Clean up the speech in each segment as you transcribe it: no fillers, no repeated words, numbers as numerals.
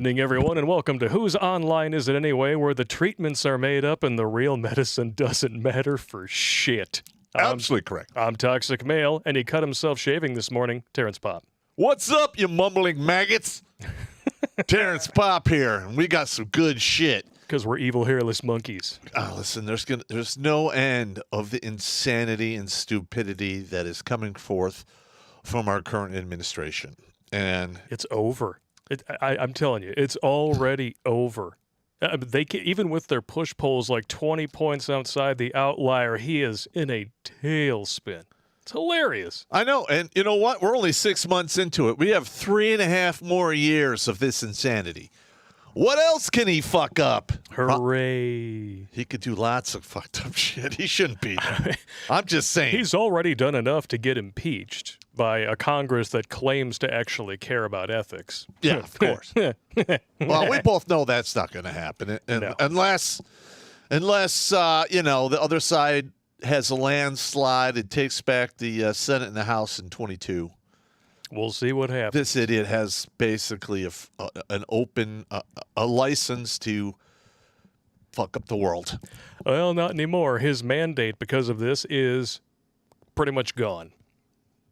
evening, everyone, and welcome to Whose Online Is It Anyway, where the treatments are made up and the real medicine doesn't matter for shit. Absolutely correct. I'm Toxic Male, and he cut himself shaving this morning, Terrence Popp. What's up, you mumbling maggots? Terrence Popp here, and we got some good shit. Because we're evil, hairless monkeys. Listen, there's no end of the insanity and stupidity that is coming forth from our current administration. And it's over. I'm telling you, it's already over. They can, even with their push polls like 20 points outside the outlier, he is in a tailspin. It's hilarious. I know, and you know what? We're only 6 months into it. We have 3.5 more years of this insanity. What else can he fuck up? Hooray. He could do lots of fucked up shit. He shouldn't be. I'm just saying. He's already done enough to get impeached by a Congress that claims to actually care about ethics. Yeah, of course. Well, we both know that's not going to happen. No. Unless the other side has a landslide and takes back the Senate and the House in 22. We'll see what happens. This idiot has basically an open a license to fuck up the world. Well, not anymore. His mandate because of this is pretty much gone.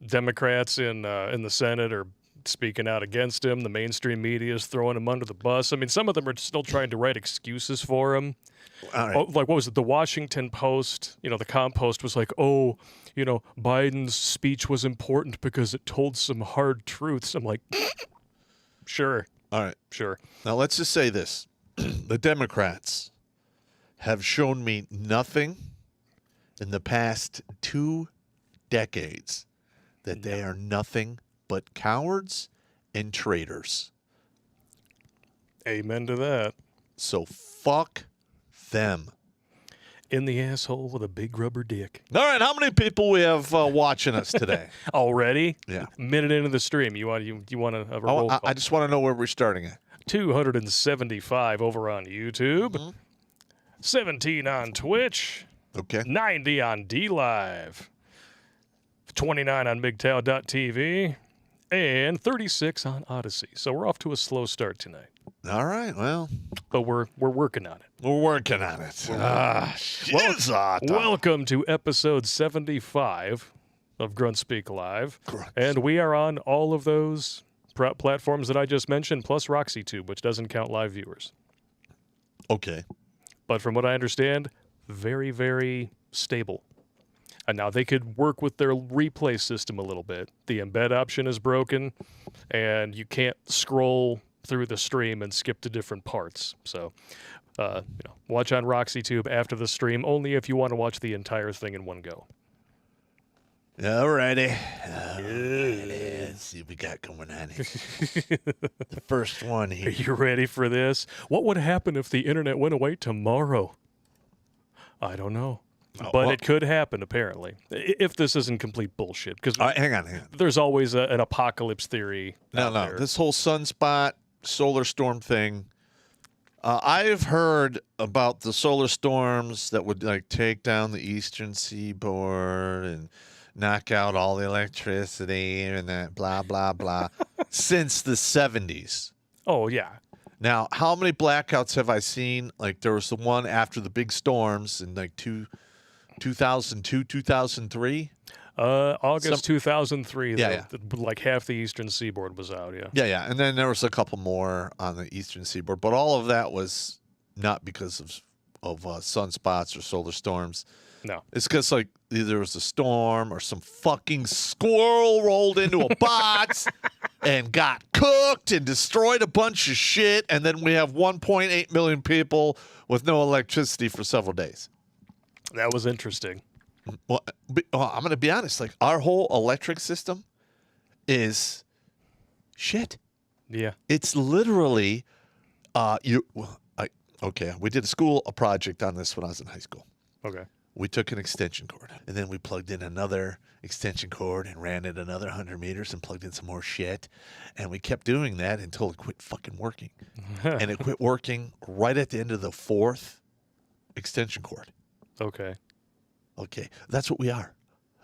Democrats in the Senate are speaking out against him. The mainstream media is throwing him under the bus. I mean, some of them are still trying to write excuses for him. All right. Like, what was it? The Washington Post, the Compost was like, Biden's speech was important because it told some hard truths. I'm like, sure. All right. Sure. Now, let's just say this. The Democrats have shown me nothing in the past 2 decades that they are nothing but cowards and traitors. Amen to that. So fuck them. In the asshole with a big rubber dick. All right, how many people we have watching us today? Already? Yeah. Minute into the stream. You want to have a roll call? I just want to know where we're starting at. 275 over on YouTube. Mm-hmm. 17 on Twitch. Okay. 90 on DLive. 29 on MGTOW.tv. And 36 on Odyssey. So we're off to a slow start tonight. All right, well. But we're working on it. We're working on it. Welcome to episode 75 of Grunt Speak Live. And we are on all of those platforms that I just mentioned, plus RoxyTube, which doesn't count live viewers. Okay. But from what I understand, very, very stable. And now they could work with their replay system a little bit. The embed option is broken, and you can't scroll through the stream and skip to different parts. So, watch on RoxyTube after the stream, only if you want to watch the entire thing in one go. All righty. Let's see what we got going on here. The first one here. Are you ready for this? What would happen if the internet went away tomorrow? I don't know. But it could happen, apparently, if this isn't complete bullshit. Because hang on. There's always an apocalypse theory. No. This whole sunspot, solar storm thing, I've heard about the solar storms that would take down the eastern seaboard and knock out all the electricity and that blah, blah, blah, since the 70s. Oh, yeah. Now, how many blackouts have I seen? There was the one after the big storms in 2002, 2003? August 2003. Yeah. Half the eastern seaboard was out, yeah. Yeah. And then there was a couple more on the eastern seaboard. But all of that was not because of sunspots or solar storms. No. It's because, either there was a storm or some fucking squirrel rolled into a box and got cooked and destroyed a bunch of shit. And then we have 1.8 million people with no electricity for several days. That was interesting. Well, I'm going to be honest. Our whole electric system is shit. Yeah. It's literally, we did a project on this when I was in high school. Okay. We took an extension cord, and then we plugged in another extension cord and ran it another 100 meters and plugged in some more shit. And we kept doing that until it quit fucking working. And it quit working right at the end of the 4th extension cord. Okay. That's what we are.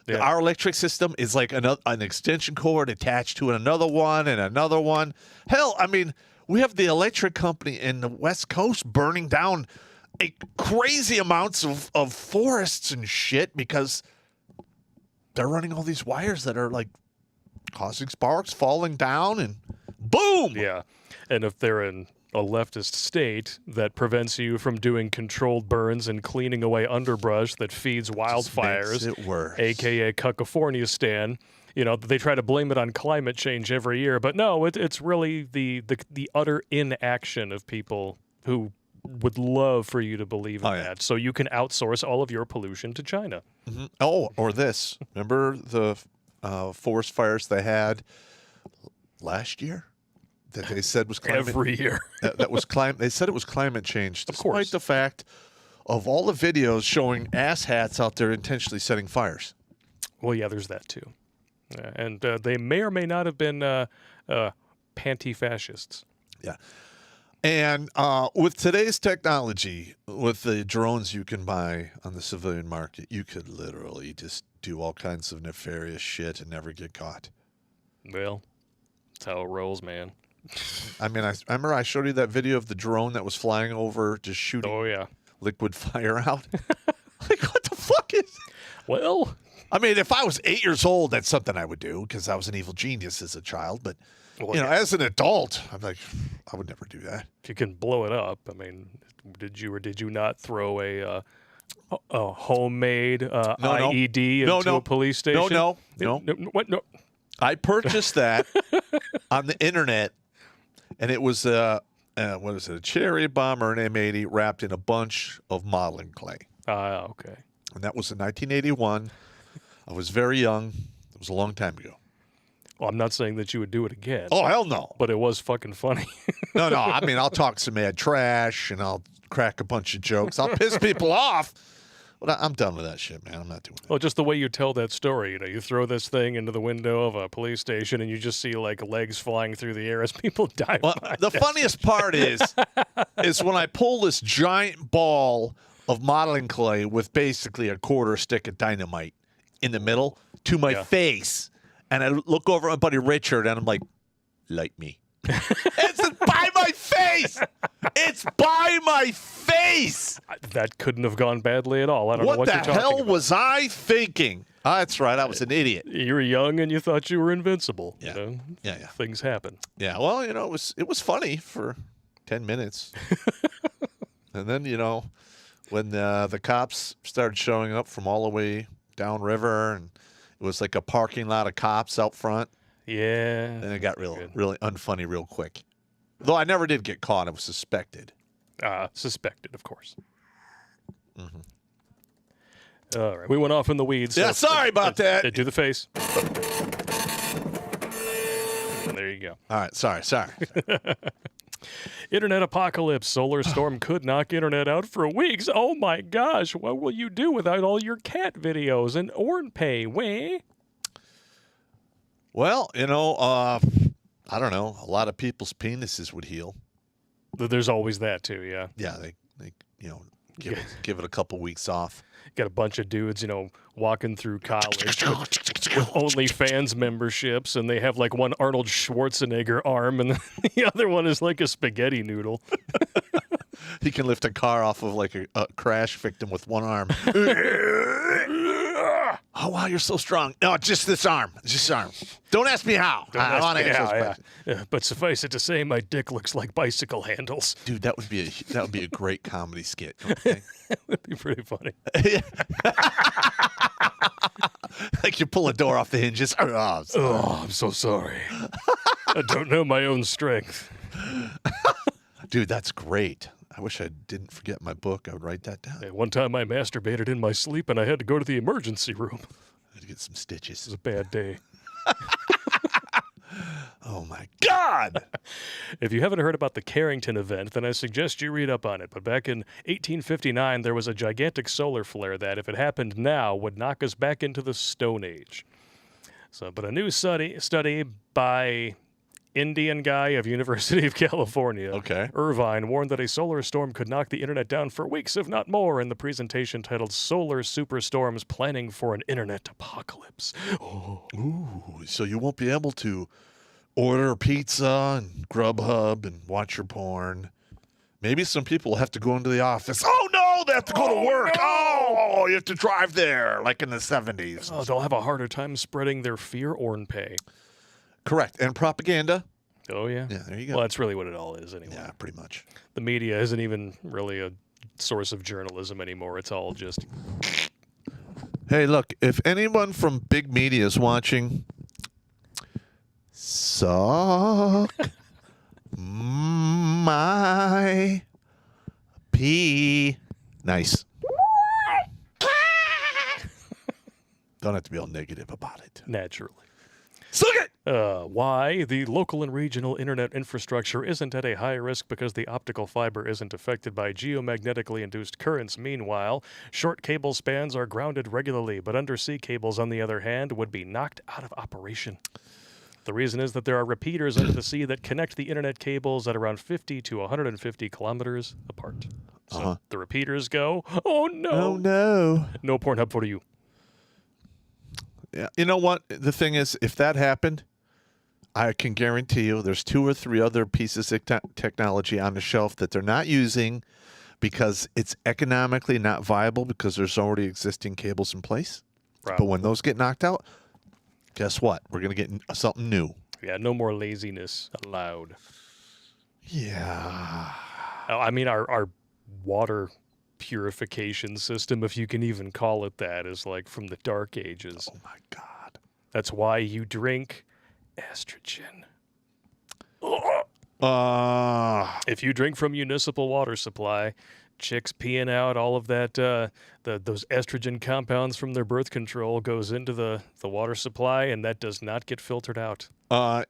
Yeah. Our electric system is like an extension cord attached to another one and another one. Hell, I mean, We have the electric company in the West Coast burning down crazy amounts of forests and shit because they're running all these wires that are like causing sparks, falling down, and boom. Yeah. And if they're in a leftist state, that prevents you from doing controlled burns and cleaning away underbrush that feeds wildfires, makes it worse. aka California-stan. You know, they try to blame it on climate change every year, but no, it's really the utter inaction of people who would love for you to believe in that. So you can outsource all of your pollution to China. Mm-hmm. Oh, or this. Remember the forest fires they had last year that they said was climate? Every year. that was climate. They said it was climate change, Of course. despite the fact of all the videos showing asshats out there intentionally setting fires. Well, yeah, there's that too. And they may or may not have been panty-fascists. Yeah. And with today's technology, with the drones you can buy on the civilian market, you could literally just do all kinds of nefarious shit and never get caught. Well, that's how it rolls, man. I mean, I remember I showed you that video of the drone that was flying over just shooting liquid fire out. Like, what the fuck is it? Well, I mean, if I was 8 years old, that's something I would do because I was an evil genius as a child. But, as an adult, I'm like, I would never do that. If you can blow it up, I mean, did you or did you not throw a homemade IED into a police station? No. What? No. I purchased that on the internet, and it was what is it? A cherry bomb or an M80 wrapped in a bunch of modeling clay. Okay. And that was in 1981. I was very young. It was a long time ago. Well, I'm not saying that you would do it again. Oh, hell no. But it was fucking funny. No. I mean, I'll talk some mad trash, and I'll crack a bunch of jokes. I'll piss people off. But I'm done with that shit, man. I'm not doing that. Well, just the way you tell that story, you throw this thing into the window of a police station, and you just see like legs flying through the air as people die. Well, the funniest part is when I pull this giant ball of modeling clay with basically a quarter stick of dynamite in the middle to my face, and I look over at my buddy Richard, and I'm like, light me. It's by my face! It's by my face! That couldn't have gone badly at all. I don't know what you're talking about. What the hell was I thinking? That's right. I was an idiot. You were young and you thought you were invincible. Yeah. Yeah. Things happen. Yeah. Well, it was funny for 10 minutes. And then, when the cops started showing up from all the way downriver, and it was like a parking lot of cops out front. Yeah. And it got really unfunny real quick. Though I never did get caught. I was suspected. Suspected, of course. Mm-hmm. All right. We went off in the weeds. Yeah, sorry about that. Do the face. There you go. All right. Sorry. Internet apocalypse. Solar storm could knock internet out for weeks. Oh, my gosh. What will you do without all your cat videos and ORNPay? Way? Well, I don't know. A lot of people's penises would heal. There's always that too, yeah. Yeah, they give it a couple weeks off. Got a bunch of dudes, walking through college with OnlyFans memberships, and they have like one Arnold Schwarzenegger arm, and the other one is like a spaghetti noodle. He can lift a car off of like a crash victim with one arm. Oh, wow, you're so strong. No, just this arm. Just this arm. Don't ask me how. I want to answer yeah. But suffice it to say, my dick looks like bicycle handles. Dude, that would be a great comedy skit. Don't you think? That would be pretty funny. Like you pull a door off the hinges. Oh, I'm so sorry. I don't know my own strength. Dude, that's great. I wish I didn't forget my book. I would write that down. Hey, one time I masturbated in my sleep, and I had to go to the emergency room. I had to get some stitches. It was a bad day. Oh, my God. If you haven't heard about the Carrington Event, then I suggest you read up on it. But back in 1859, there was a gigantic solar flare that, if it happened now, would knock us back into the Stone Age. But a new study by Indian guy of University of California, Irvine, warned that a solar storm could knock the internet down for weeks, if not more, in the presentation titled Solar Superstorms Planning for an Internet Apocalypse. Oh. Ooh, so you won't be able to order pizza and Grubhub and watch your porn. Maybe some people will have to go into the office. Oh, no, they have to go to work. No. Oh, you have to drive there, like in the 70s. Oh, they'll have a harder time spreading their fear orn pay. Correct. And propaganda. Oh, yeah. Yeah, there you go. Well, that's really what it all is anyway. Yeah, pretty much. The media isn't even really a source of journalism anymore. It's all just... Hey, look, if anyone from big media is watching, suck my pee. Nice. Don't have to be all negative about it. Naturally. Suck it! Why? The local and regional internet infrastructure isn't at a high risk because the optical fiber isn't affected by geomagnetically induced currents. Meanwhile, short cable spans are grounded regularly, but undersea cables, on the other hand, would be knocked out of operation. The reason is that there are repeaters under the sea that connect the internet cables at around 50 to 150 kilometers apart. So the repeaters go, oh no. Oh, no. No Pornhub for you. Yeah. You know what? The thing is, if that happened, I can guarantee you there's 2 or 3 other pieces of technology on the shelf that they're not using because it's economically not viable because there's already existing cables in place. Right. But when those get knocked out, guess what? We're going to get something new. Yeah, no more laziness allowed. Yeah. I mean, our water purification system, if you can even call it that, is like from the dark ages. Oh, my God. That's why you drink estrogen. If you drink from municipal water supply, chicks peeing out all of that, those estrogen compounds from their birth control goes into the water supply, and that does not get filtered out.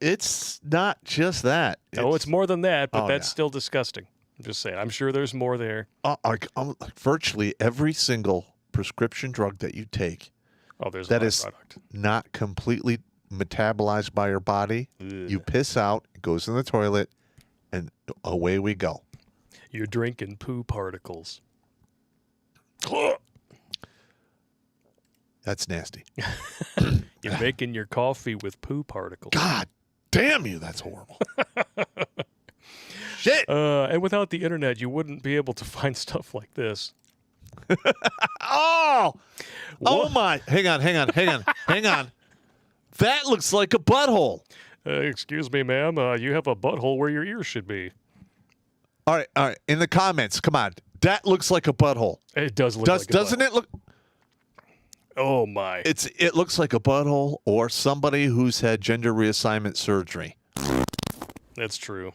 It's not just that. It's more than that, but that's yeah. still disgusting. I'm just saying. I'm sure there's more there. Virtually every single prescription drug that you take There's that a is byproduct. not completely metabolized by your body, you piss out, it goes in the toilet, and away we go. You're drinking poo particles. That's nasty. You're making your coffee with poo particles. God damn you, that's horrible. Shit. And without the internet, you wouldn't be able to find stuff like this. Oh my. Hang on. That looks like a butthole. Excuse me, ma'am. You have a butthole where your ears should be. All right. In the comments, come on. That looks like a butthole. It does look like a Doesn't butthole. it look? Oh, my. It looks like a butthole or somebody who's had gender reassignment surgery. That's true.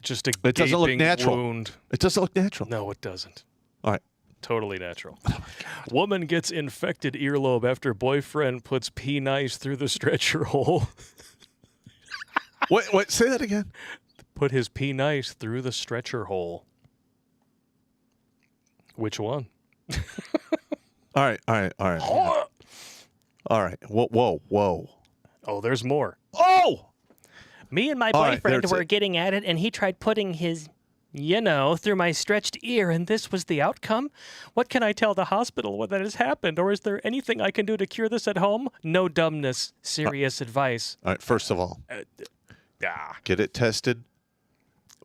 Just a It doesn't look gaping natural. wound. It doesn't look natural. No, it doesn't. All right. Totally natural. Woman gets infected earlobe after boyfriend puts pea nice through the stretcher hole. Wait, say that again. Put his pea nice through the stretcher hole. Which one? All right. All right. Whoa. Oh, there's more. Oh! Me and my All right, boyfriend there's were it. getting at it, and he tried putting his, through my stretched ear, and this was the outcome? What can I tell the hospital when that has happened? Or is there anything I can do to cure this at home? No dumbness. Serious advice. All right, first of all, Ah, get it tested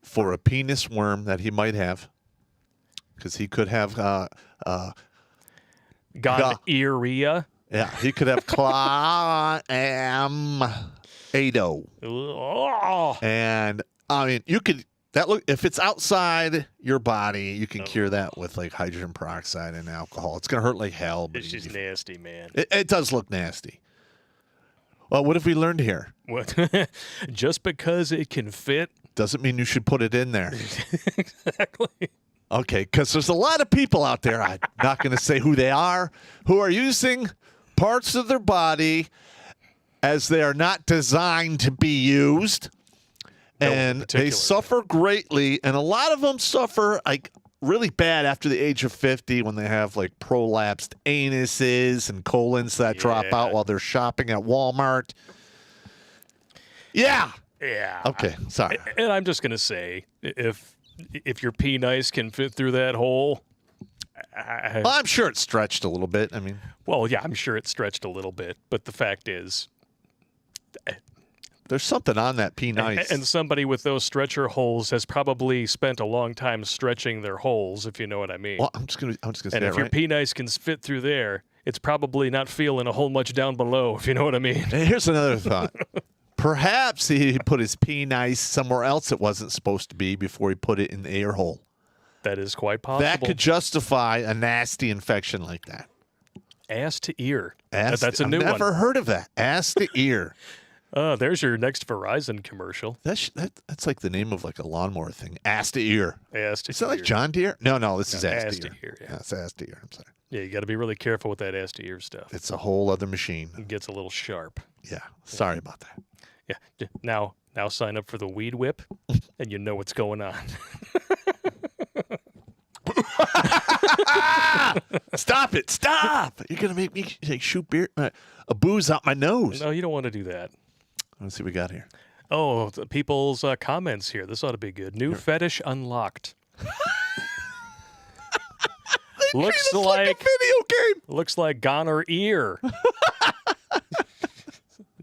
for a penis worm that he might have. Because he could have, gonorrhea. he could have Ado. Oh, And I mean, you could if it's outside your body, you can cure that with like hydrogen peroxide and alcohol. It's gonna hurt like hell, but it's just nasty, man. it does look nasty. Well, what have we learned here? What? Just because it can fit. Doesn't mean you should put it in there. Exactly. Okay, because there's a lot of people out there, I'm not going to say who they are, who are using parts of their body as they are not designed to be used. No one in And they particular. suffer greatly. And a lot of them suffer like really bad after the age of 50 when they have like prolapsed anuses and colons that drop Yeah. out while they're shopping at Walmart. Yeah. Yeah. Okay, sorry. And I'm just gonna say, if your pea nice can fit through that hole, Well, I'm sure it's stretched a little bit. I mean, well, yeah, I'm sure it stretched a little bit, but the fact is, There's something on that pee nice. And somebody with those stretcher holes has probably spent a long time stretching their holes, if you know what I mean. Well, I'm just gonna say And that if your right. pee nice can fit through there, it's probably not feeling a whole much down below, if you know what I mean. And here's another thought. Perhaps he put his pee nice somewhere else it wasn't supposed to be before he put it in the air hole. That is quite possible. That could justify a nasty infection like that. Ass to ear. Ass That's a I've new never one. heard of that. Ass to ear. There's your next Verizon commercial. That's like the name of like a lawnmower thing. Ass to ear. Ass to Is that ear. like John Deere? No, this is ass ass to to ear. ear, yeah. That's ass to ear. I'm sorry. Yeah, you got to be really careful with that ass to ear stuff. It's a whole other machine. It gets a little sharp. Yeah. Sorry about that. Yeah. Now sign up for the weed whip, and you know what's going on. Stop it. Stop. You're going to make me shoot beer, a booze out my nose. No, you don't want to do that. Let's see what we got here. Oh, the people's comments here. This ought to be good. New Fetish Unlocked. Looks like a video game. Looks like goner ear.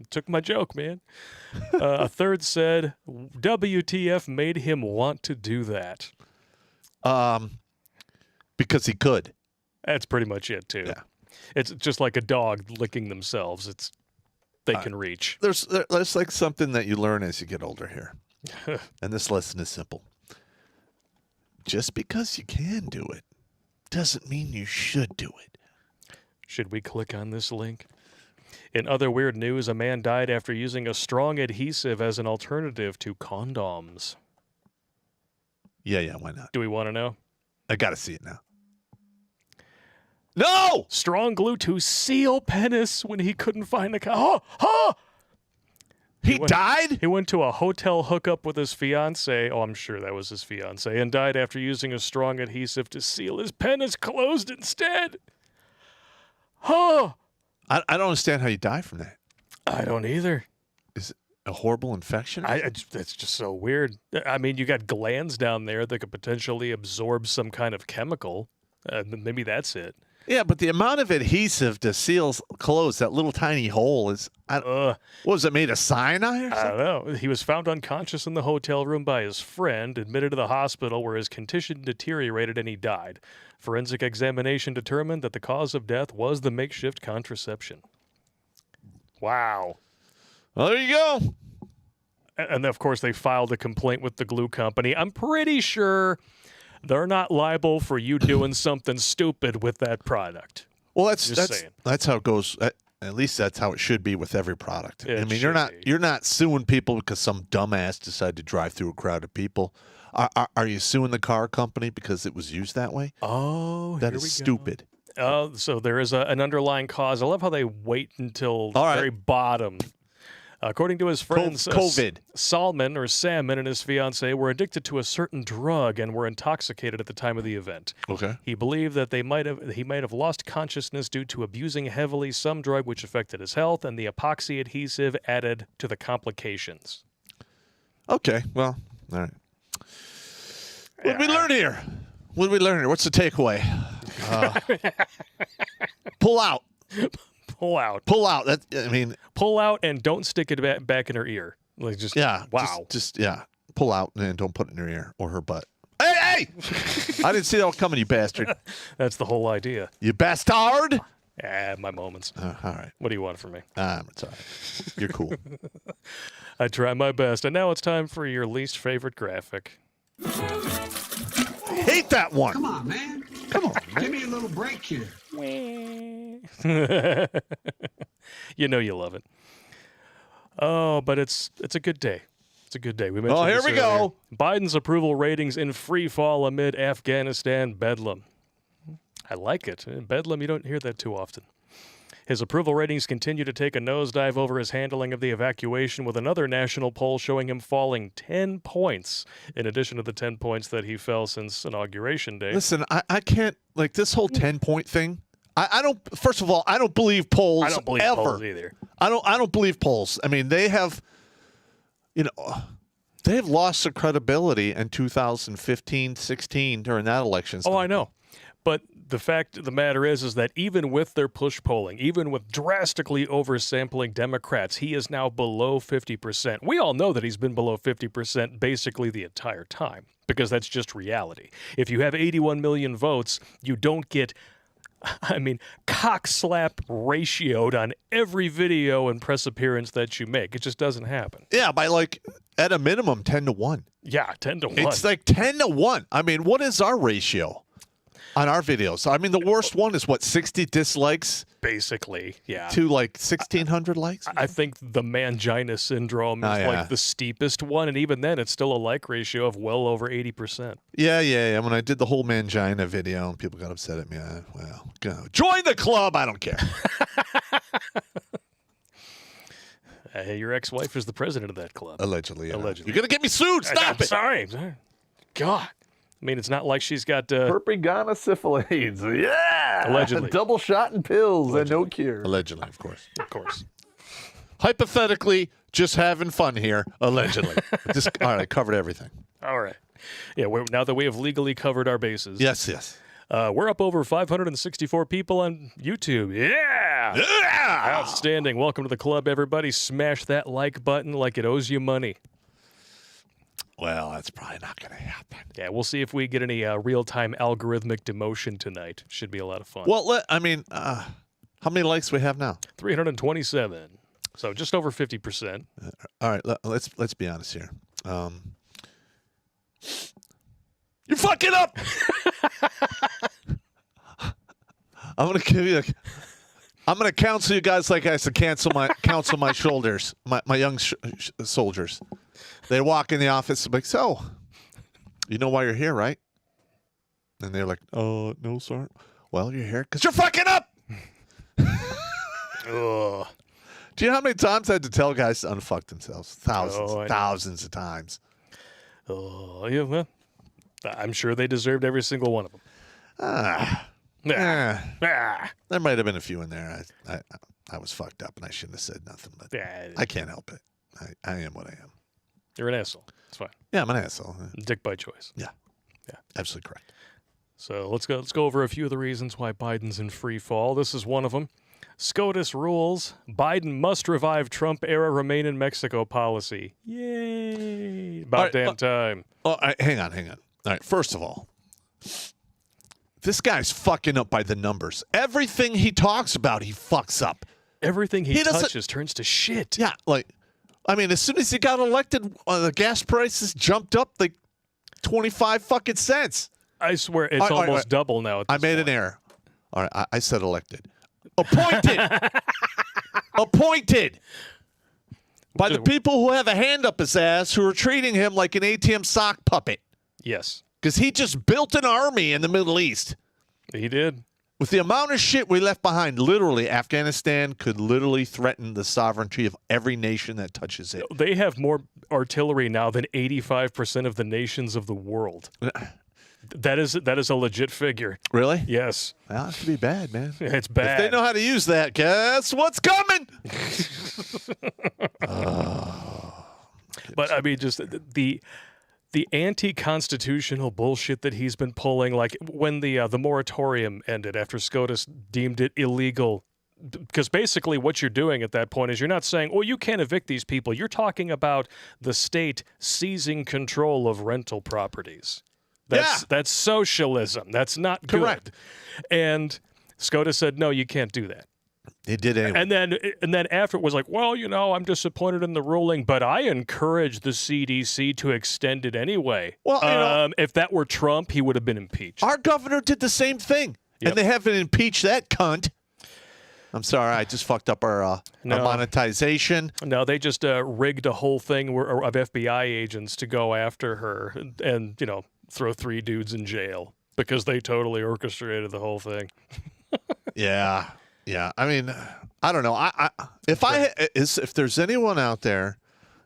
Took my joke, man. A third said, WTF made him want to do that. Because he could. That's pretty much it, too. Yeah. It's just like a dog licking themselves. They can reach. There's like something that you learn as you get older here. And this lesson is simple. Just because you can do it doesn't mean you should do it. Should we click on this link? In other weird news, a man died after using a strong adhesive as an alternative to condoms. Yeah, why not? Do we want to know? I got to see it now. No! Strong glue to seal penis when he couldn't find the He died? He went to a hotel hookup with his fiancée. Oh, I'm sure that was his fiancée, and died after using a strong adhesive to seal his penis closed instead. Huh? I don't understand how you die from that. I don't either. Is it a horrible infection? That's just so weird. I mean, you got glands down there that could potentially absorb some kind of chemical. Maybe that's it. Yeah, but the amount of adhesive to seal close that little tiny hole is, what was it, made of cyanide or I something? don't know. He was found unconscious in the hotel room by his friend, admitted to the hospital where his condition deteriorated and he died. Forensic examination determined that the cause of death was the makeshift contraception. Wow. Well, there you go. And of course, they filed a complaint with the glue company. I'm pretty sure they're not liable for you doing something stupid with that product. Well, that's saying. that's how it goes. At least that's how it should be with every product. It I mean, should be. you're not suing people because some dumbass decided to drive through a crowd of people. Are you suing the car company because it was used that way? Oh, That here is we stupid. go. So there is an underlying cause. I love how they wait until the All right. very bottom. According to his friends, COVID. Salmon and his fiancée were addicted to a certain drug and were intoxicated at the time of the event. Okay. He believed that he might have lost consciousness due to abusing heavily some drug which affected his health, and the epoxy adhesive added to the complications. Okay. Well, all right. What did we learn here? What's the takeaway? Pull out. Pull out. Pull out. Pull out and don't stick it back in her ear. Like just Yeah. wow. Just pull out and don't put it in her ear or her butt. Hey! I didn't see that coming, you bastard. That's the whole idea. You bastard! My moments. All right. What do you want from me? It's all right. You're cool. I try my best. And now it's time for your least favorite graphic. Hate that one. Come on, man. Give me a little break here. You know you love it. Oh, but it's a good day. It's a good day. We mentioned here this we earlier. go. Biden's approval ratings in free fall amid Afghanistan bedlam. I like it. In bedlam, you don't hear that too often. His approval ratings continue to take a nosedive over his handling of the evacuation, with another national poll showing him falling 10 points, in addition to the 10 points that he fell since Inauguration Day. Listen, I can't, like, this whole 10-point thing. I don't, first of all, I don't believe polls I don't believe ever. polls either. I don't believe polls. I mean, they have lost their credibility in 2015, 16 during that election. Oh, I know. But the fact of the matter is that even with their push polling, even with drastically oversampling Democrats, he is now below 50%. We all know that he's been below 50% basically the entire time, because that's just reality. If you have 81 million votes, you don't get, cock slap ratioed on every video and press appearance that you make. It just doesn't happen. Yeah, by like, at a minimum, 10-1. Yeah, 10 to 1. It's like 10-1. I mean, what is our ratio on our videos? I mean, the worst one is what, 60 dislikes Basically, yeah. to like 1,600 likes? I think the mangina syndrome is like the steepest one, and even then, it's still a like ratio of well over 80%. Yeah. When I did the whole mangina video, people got upset at me. Well, go join the club. I don't care. Hey, your ex-wife is the president of that club. Allegedly. Allegedly. You're going to get me sued. Stop I'm it. sorry. God. I mean, it's not like she's got... Herpes syphilis. Yeah. Allegedly. Double shot and pills and no cure. Allegedly, of course. Of course. Hypothetically, just having fun here. Allegedly. All right, I covered everything. All right. Yeah, now that we have legally covered our bases. Yes. We're up over 564 people on YouTube. Yeah! Outstanding. Welcome to the club, everybody. Smash that like button like it owes you money. Well, that's probably not going to happen. Yeah, we'll see if we get any real-time algorithmic demotion tonight. Should be a lot of fun. Well, how many likes we have now? 327. So just over 50%. All right, let's be honest here. You're fucking up. I'm gonna give you. I'm gonna counsel you guys like I used to counsel my shoulders, my young soldiers. They walk in the office like, so, you know why you're here, right? And they're like, oh, no, sir. Well, you're here because you're fucking up. Ugh. Do you know how many times I had to tell guys to unfuck themselves? I Thousands of times. Oh, yeah, well, I'm sure they deserved every single one of them. There might have been a few in there. I was fucked up and I shouldn't have said nothing, but I can't help it. I am what I am. You're an asshole. It's fine. Yeah, I'm an asshole. Dick by choice. Yeah, absolutely correct. So let's go over a few of the reasons why Biden's in free fall. This is one of them. SCOTUS rules. Biden must revive Trump-era remain in Mexico policy. Yay! About damn time. Hang on. All right, first of all, this guy's fucking up by the numbers. Everything he talks about, he fucks up. Everything he touches turns to shit. Yeah, as soon as he got elected, the gas prices jumped up like 25 fucking cents. I swear it's almost double now. I made an error. All right, I said elected. Appointed. Appointed. By the people who have a hand up his ass who are treating him like an ATM sock puppet. Yes. Because he just built an army in the Middle East. He did. With the amount of shit we left behind, literally, Afghanistan could literally threaten the sovereignty of every nation that touches it. They have more artillery now than 85% of the nations of the world. That is a legit figure. Really? Yes. Well, that could be bad, man. It's bad. If they know how to use that, guess what's coming? But I mean, just the anti-constitutional bullshit that he's been pulling, like when the moratorium ended after SCOTUS deemed it illegal, because basically what you're doing at that point is you're not saying, oh, you can't evict these people. You're talking about the state seizing control of rental properties. That's socialism. That's not good. Correct. And SCOTUS said, no, you can't do that. It did anyway. And then after it was like, well, I'm disappointed in the ruling, but I encourage the CDC to extend it anyway. Well, if that were Trump, he would have been impeached. Our governor did the same thing, and they haven't impeached that cunt. I'm sorry, I just fucked up our monetization. No, they just rigged a whole thing of FBI agents to go after her and throw 3 dudes in jail because they totally orchestrated the whole thing. Yeah. I mean, I don't know. If there's anyone out there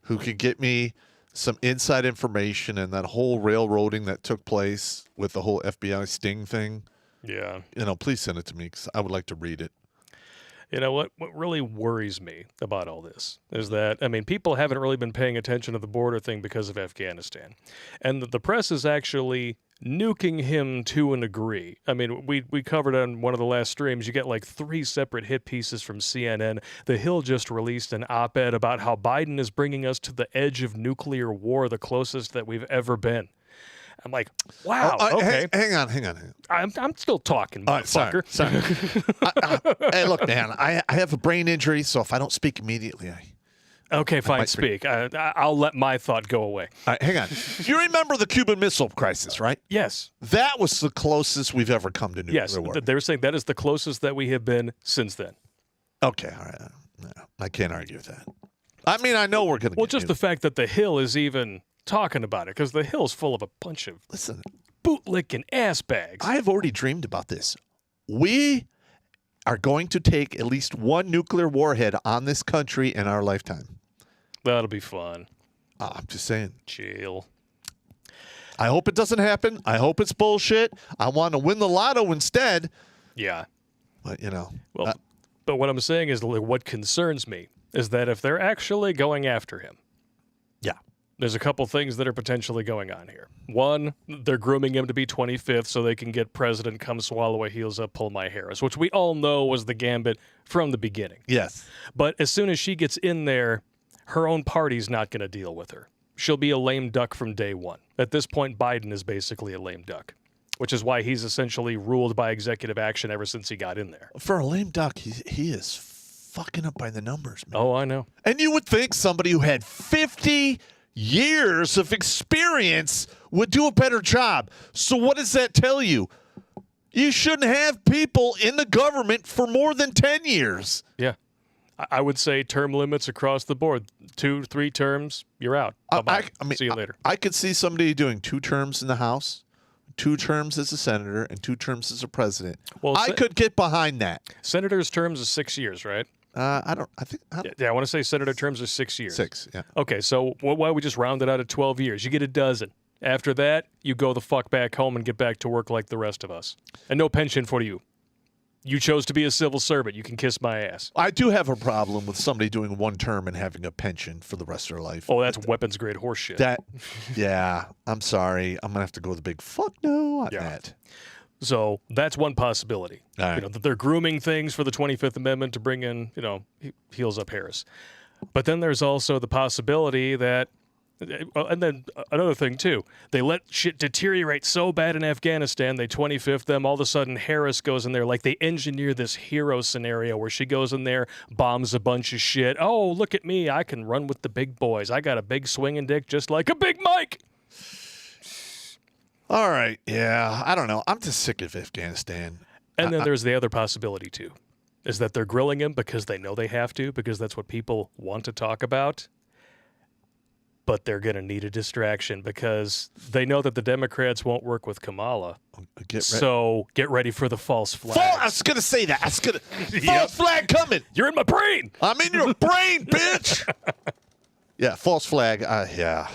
who could get me some inside information and that whole railroading that took place with the whole FBI sting thing, please send it to me because I would like to read it. You know what really worries me about all this is that, I mean, people haven't really been paying attention to the border thing because of Afghanistan. And the press is actually nuking him to a degree. I mean, we covered on one of the last streams, you get like 3 separate hit pieces from CNN. The Hill just released an op-ed about how Biden is bringing us to the edge of nuclear war, the closest that we've ever been. I'm like, wow, okay. Hang on. I'm still talking, All right, motherfucker. sorry. Hey, look, man, I have a brain injury, so if I don't speak immediately, Okay, fine, speak. I'll let my thought go away. All right, hang on. You remember the Cuban Missile Crisis, right? Yes. That was the closest we've ever come to nuclear Yes, war. they were saying that is the closest that we have been since then. Okay, all right. No, I can't argue with that. I mean, I know we're going to Well, just the fact that the Hill is even talking about it, because the Hill's full of a bunch of bootlicking ass bags. I have already dreamed about this. We are going to take at least one nuclear warhead on this country in our lifetime. That'll be fun. I'm just saying. Chill. I hope it doesn't happen. I hope it's bullshit. I want to win the lotto instead. Yeah. But, Well, but what I'm saying is, like, what concerns me is that if they're actually going after him, yeah, there's a couple things that are potentially going on here. One, they're grooming him to be 25th so they can get President come swallow a heels up, pull my Harris, which we all know was the gambit from the beginning. yes. But as soon as she gets in there, her own party's not going to deal with her. She'll be a lame duck from day one. At this point, Biden is basically a lame duck, which is why he's essentially ruled by executive action ever since he got in there. For a lame duck, he is fucking up by the numbers, man. Oh, I know. And you would think somebody who had 50 years of experience would do a better job. So what does that tell you? You shouldn't have people in the government for more than 10 years. Yeah. I would say term limits across the board. 2-3 terms, you're out. Bye-bye. I mean, see you later. I could see somebody doing 2 terms in the House, 2 terms as a senator, and 2 terms as a president. Well, I could get behind that. Senator's terms is 6 years, right? I want to say senator terms are 6 years. 6, yeah. Okay, so why don't we just round it out at 12 years? You get a dozen. After that, you go the fuck back home and get back to work like the rest of us. And no pension for you. You chose to be a civil servant. You can kiss my ass. I do have a problem with somebody doing 1 term and having a pension for the rest of their life. Oh, that's weapons grade horseshit. Yeah, I'm sorry. I'm going to have to go with a big fuck no on that. So that's one possibility. All right. That they're grooming things for the 25th Amendment to bring in, heels up Harris. But then there's also the possibility that, and then another thing too, they let shit deteriorate so bad in Afghanistan, they 25th them, all of a sudden Harris goes in there, like they engineer this hero scenario where she goes in there, bombs a bunch of shit. Oh, look at me, I can run with the big boys. I got a big swinging dick just like a Big Mike. All right, yeah, I don't know. I'm just sick of Afghanistan. And then there's the other possibility too, is that they're grilling him because they know they have to, because that's what people want to talk about. But they're going to need a distraction because they know that the Democrats won't work with Kamala. So get ready for the false flag. I was going to say that. False flag coming. You're in my brain. I'm in your brain, bitch. Yeah, false flag. Yeah.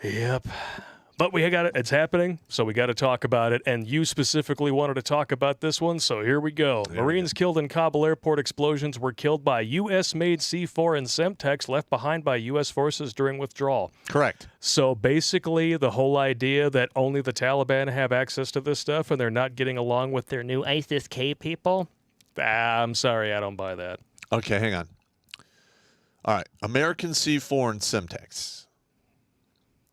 Yep. But we got it. It's happening, so we got to talk about it. And you specifically wanted to talk about this one, so here we go. Marines killed in Kabul airport explosions were killed by U.S.-made C-4 and Semtex left behind by U.S. forces during withdrawal. Correct. So basically, the whole idea that only the Taliban have access to this stuff and they're not getting along with their new ISIS-K people, I'm sorry, I don't buy that. Okay, hang on. All right, American C4 and Semtex.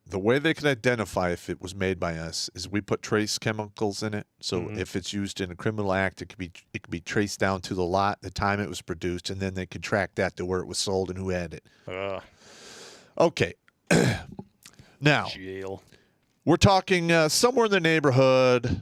The way they can identify if it was made by us is we put trace chemicals in it. So if it's used in a criminal act, it could be traced down to the lot, the time it was produced, and then they could track that to where it was sold and who had it. Okay. Now, Jail. We're talking somewhere in the neighborhood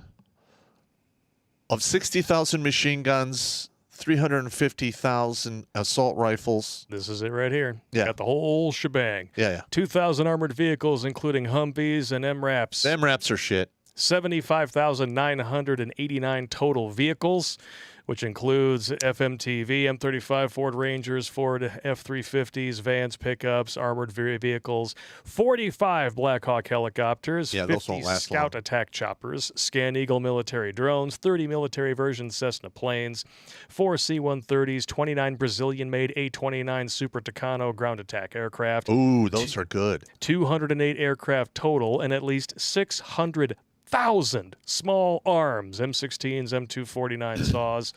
of 60,000 machine guns, 350,000 assault rifles. This is it right here. Yeah. Got the whole shebang. Yeah. 2,000 armored vehicles, including Humvees and MRAPs. The MRAPs are shit. 75,989 total vehicles, which includes FMTV, M35, Ford Rangers, Ford F-350s, vans, pickups, armored vehicles, 45 Black Hawk helicopters, Yeah, those 50 won't last Scout long. attack choppers, Scan Eagle military drones, 30 military version Cessna planes, 4 C-130s, 29 Brazilian-made A-29 Super Tucano ground attack aircraft, Ooh, those are good. 208 aircraft total, and at least 600,000 small arms, M16s, M249 saws.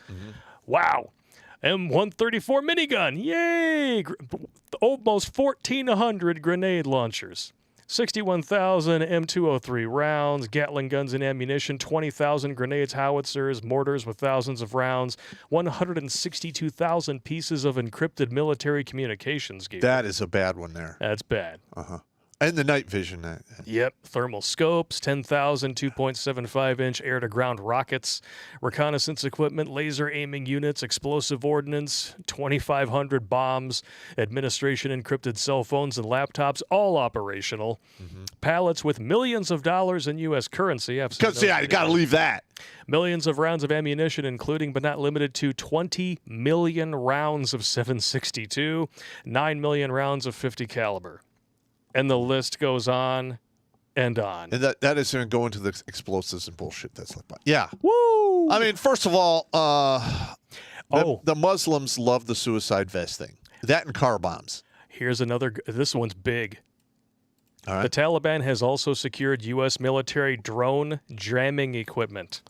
Wow. M134 minigun. Yay! Almost 1,400 grenade launchers. 61,000 M203 rounds, Gatling guns and ammunition, 20,000 grenades, howitzers, mortars with thousands of rounds, 162,000 pieces of encrypted military communications gear. That is a bad one there. That's bad. And the night vision. Yep. Thermal scopes, 10,000 2.75-inch air-to-ground rockets, reconnaissance equipment, laser aiming units, explosive ordnance, 2,500 bombs, administration encrypted cell phones and laptops, all operational. Pallets with millions of dollars in U.S. currency. Because, yeah, you got to leave that. Millions of rounds of ammunition, including but not limited to 20 million rounds of 7.62, 9 million rounds of 50 caliber. And the list goes on and on. And that is going to go into the explosives and bullshit that's like that. Yeah. Woo! I mean, first of all, the Muslims love the suicide vest thing. That and car bombs. Here's another. This one's big. All right. The Taliban has also secured U.S. military drone jamming equipment.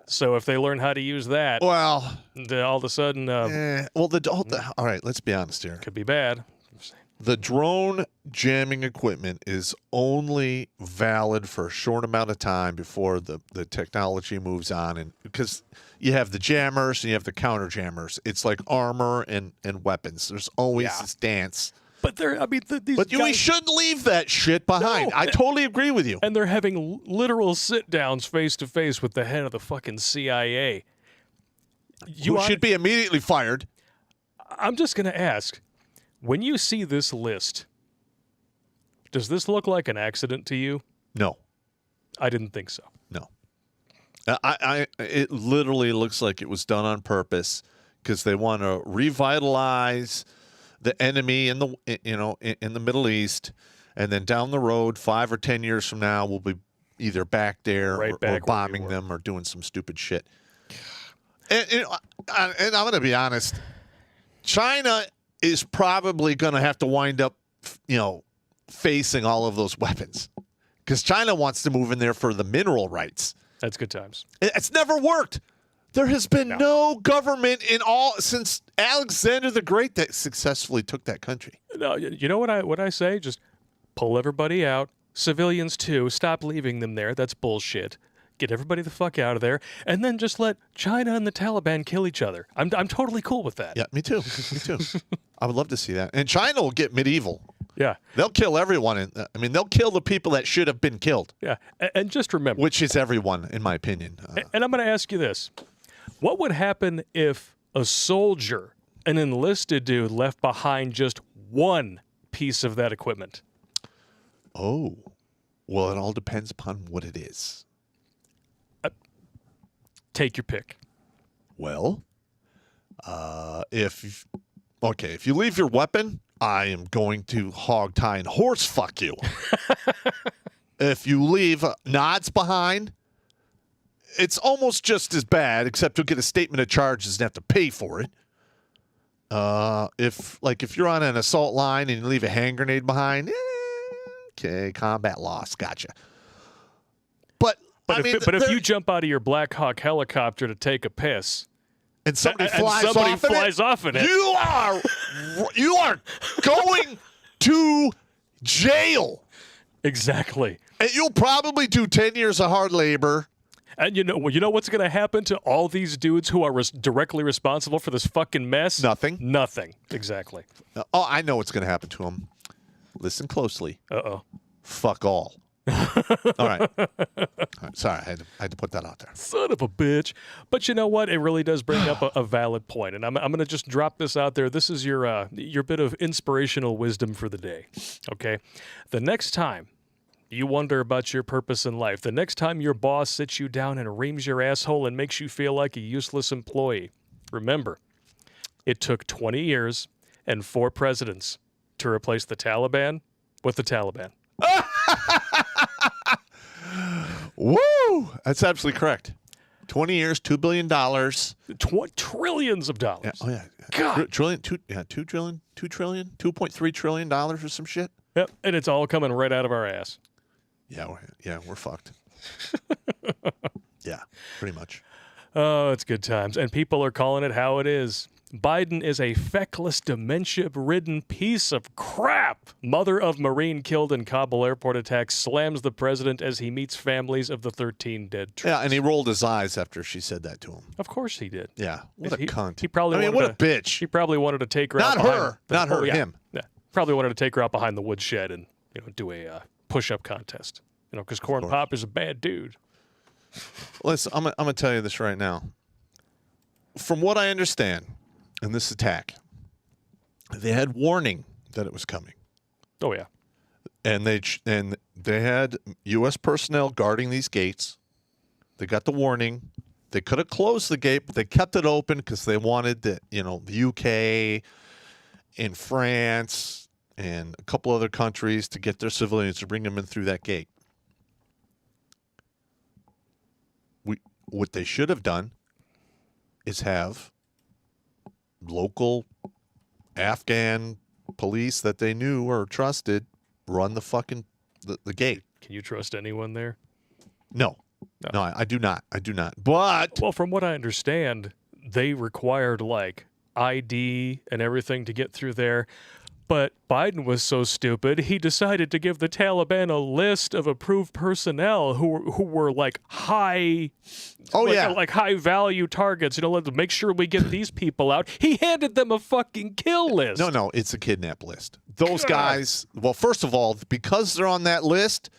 So if they learn how to use that, Well, then all of a sudden, all right, let's be honest here. could be bad. The drone jamming equipment is only valid for a short amount of time before the technology moves on. And because you have the jammers and you have the counter jammers, it's like armor and weapons. There's always this dance. But they're, I mean, these But we guys, shouldn't leave that shit behind. No. I totally agree with you. and they're having literal sit downs face to face with the head of the fucking CIA. You should be immediately fired. I'm just going to ask, when you see this list, does this look like an accident to you? No. I didn't think so. No. It literally looks like it was done on purpose because they want to revitalize the enemy in the Middle East, and then down the road, 5 or 10 years from now, we'll be either back there Right or back where we bombing were. them or doing some stupid shit. And I'm going to be honest, China is probably going to have to wind up, facing all of those weapons because China wants to move in there for the mineral rights. That's good times. It's never worked. There has been no government since Alexander the Great that successfully took that country. No, you know what I say? Just pull everybody out. Civilians too. Stop leaving them there. That's bullshit. Get everybody the fuck out of there, and then just let China and the Taliban kill each other. I'm totally cool with that. Yeah, me too. Me too. I would love to see that. And China will get medieval. Yeah. They'll kill everyone. They'll kill the people that should have been killed, Yeah. And just remember, which is everyone, in my opinion. and I'm going to ask you this. What would happen if a soldier, an enlisted dude, left behind just one piece of that equipment? Oh, well, it all depends upon what it is. Take your pick. Well, if you leave your weapon, I am going to hog tie and horse fuck you. If you leave nods behind, it's almost just as bad, except you'll get a statement of charges and have to pay for it. If you're on an assault line and you leave a hand grenade behind, okay, combat loss, gotcha. But if you jump out of your Black Hawk helicopter to take a piss, and somebody and flies somebody off in flies off in it. you are going to jail. Exactly. And you'll probably do 10 years of hard labor. And you know what's going to happen to all these dudes who are directly responsible for this fucking mess? Nothing. Nothing. Exactly. Oh, I know what's going to happen to them. Listen closely. Uh-oh. Fuck all. All right. Sorry, I had to put that out there. Son of a bitch. But you know what? It really does bring up a valid point. And I'm going to just drop this out there. This is your bit of inspirational wisdom for the day. Okay? The next time you wonder about your purpose in life. The next time your boss sits you down and reams your asshole and makes you feel like a useless employee, remember, it took 20 years and 4 presidents to replace the Taliban with the Taliban. Woo! That's absolutely correct. 20 years, $2 billion. Trillions of dollars. Yeah. Oh, yeah. God. Trillion, $2.3 trillion or some shit. Yep, and it's all coming right out of our ass. Yeah, we're fucked. Yeah, pretty much. Oh, it's good times. And people are calling it how it is. Biden is a feckless, dementia-ridden piece of crap. Mother of Marine killed in Kabul airport attack slams the president as he meets families of the 13 dead troops. Yeah, and he rolled his eyes after she said that to him. Of course he did. Yeah, what a cunt. He probably what a bitch. He probably wanted to take her Not out her. behind Not her, him. Yeah, probably wanted to take her out behind the woodshed and do a push-up contest. Because Corn Pop is a bad dude. Listen, I'm going to tell you this right now. From what I understand, in this attack, they had warning that it was coming, Oh yeah. and they had U.S. personnel guarding these gates. They got the warning. They could have closed the gate, but they kept it open because they wanted the UK and France and a couple other countries to get their civilians to bring them in through that gate. What they should have done is have local Afghan police that they knew or trusted run the fucking the gate. Can you trust anyone there? No, I do not. I do not. But Well, from what I understand, they required like ID and everything to get through there. But Biden was so stupid, he decided to give the Taliban a list of approved personnel who were like high, like high value targets. Let's make sure we get these people out. He handed them a fucking kill list. No, it's a kidnap list. Those guys. Well, first of all, because they're on that list,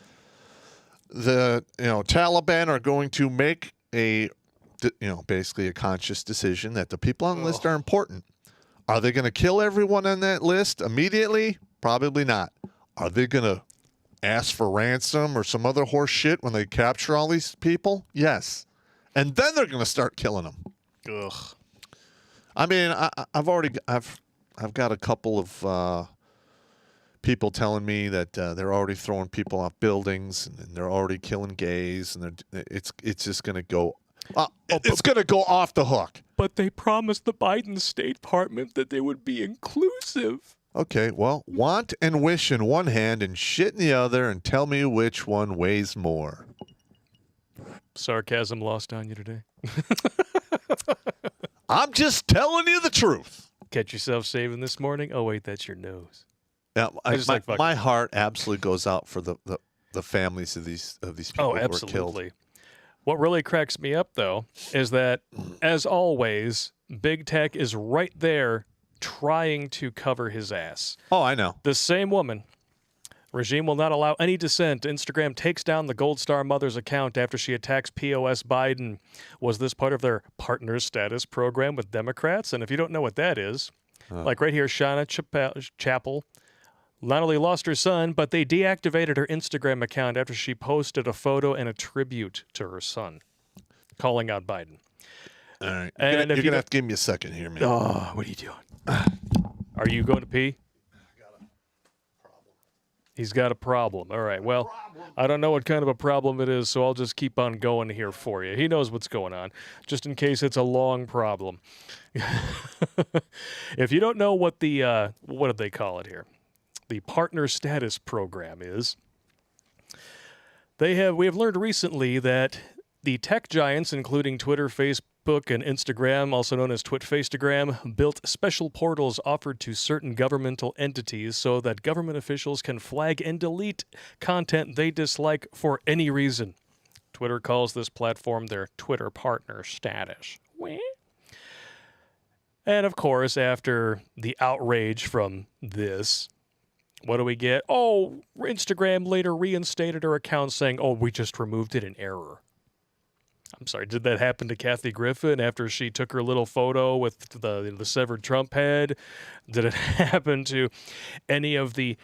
the Taliban are going to make basically a conscious decision that the people on the list are important. Are they going to kill everyone on that list immediately? Probably not. Are they going to ask for ransom or some other horse shit when they capture all these people? Yes. And then they're going to start killing them. Ugh. I mean, I've got a couple of people telling me that they're already throwing people off buildings and they're already killing gays, and it's just going to go. It's going to go off the hook. But they promised the Biden State Department that they would be inclusive. Okay, well, want and wish in one hand and shit in the other, and tell me which one weighs more. Sarcasm lost on you today. I'm just telling you the truth. Catch yourself saving this morning? Oh, wait, that's your nose. Yeah, just my heart absolutely goes out for the families of these people who were killed. Absolutely. What really cracks me up, though, is that, as always, Big Tech is right there trying to cover his ass. Oh, I know. The same woman. Regime will not allow any dissent. Instagram takes down the Gold Star Mother's account after she attacks POS Biden. Was this part of their partner status program with Democrats? And if you don't know what that is, like right here, Shauna Chappell not only lost her son, but they deactivated her Instagram account after she posted a photo and a tribute to her son, calling out Biden. All right. And you're going to have to give me a second here, man. Oh, what are you doing? Are you going to pee? He's got a problem. All right. Well, I don't know what kind of a problem it is, so I'll just keep on going here for you. He knows what's going on, just in case it's a long problem. If you don't know what the what did they call it here? The partner status program is. We have learned recently that the tech giants, including Twitter, Facebook, and Instagram, also known as Twitfastagram, built special portals offered to certain governmental entities so that government officials can flag and delete content they dislike for any reason. Twitter calls this platform their Twitter partner status. And of course, after the outrage from this, what do we get? Oh, Instagram later reinstated her account saying, oh, we just removed it in error. I'm sorry, did that happen to Kathy Griffin after she took her little photo with the severed Trump head? Did it happen to any of the,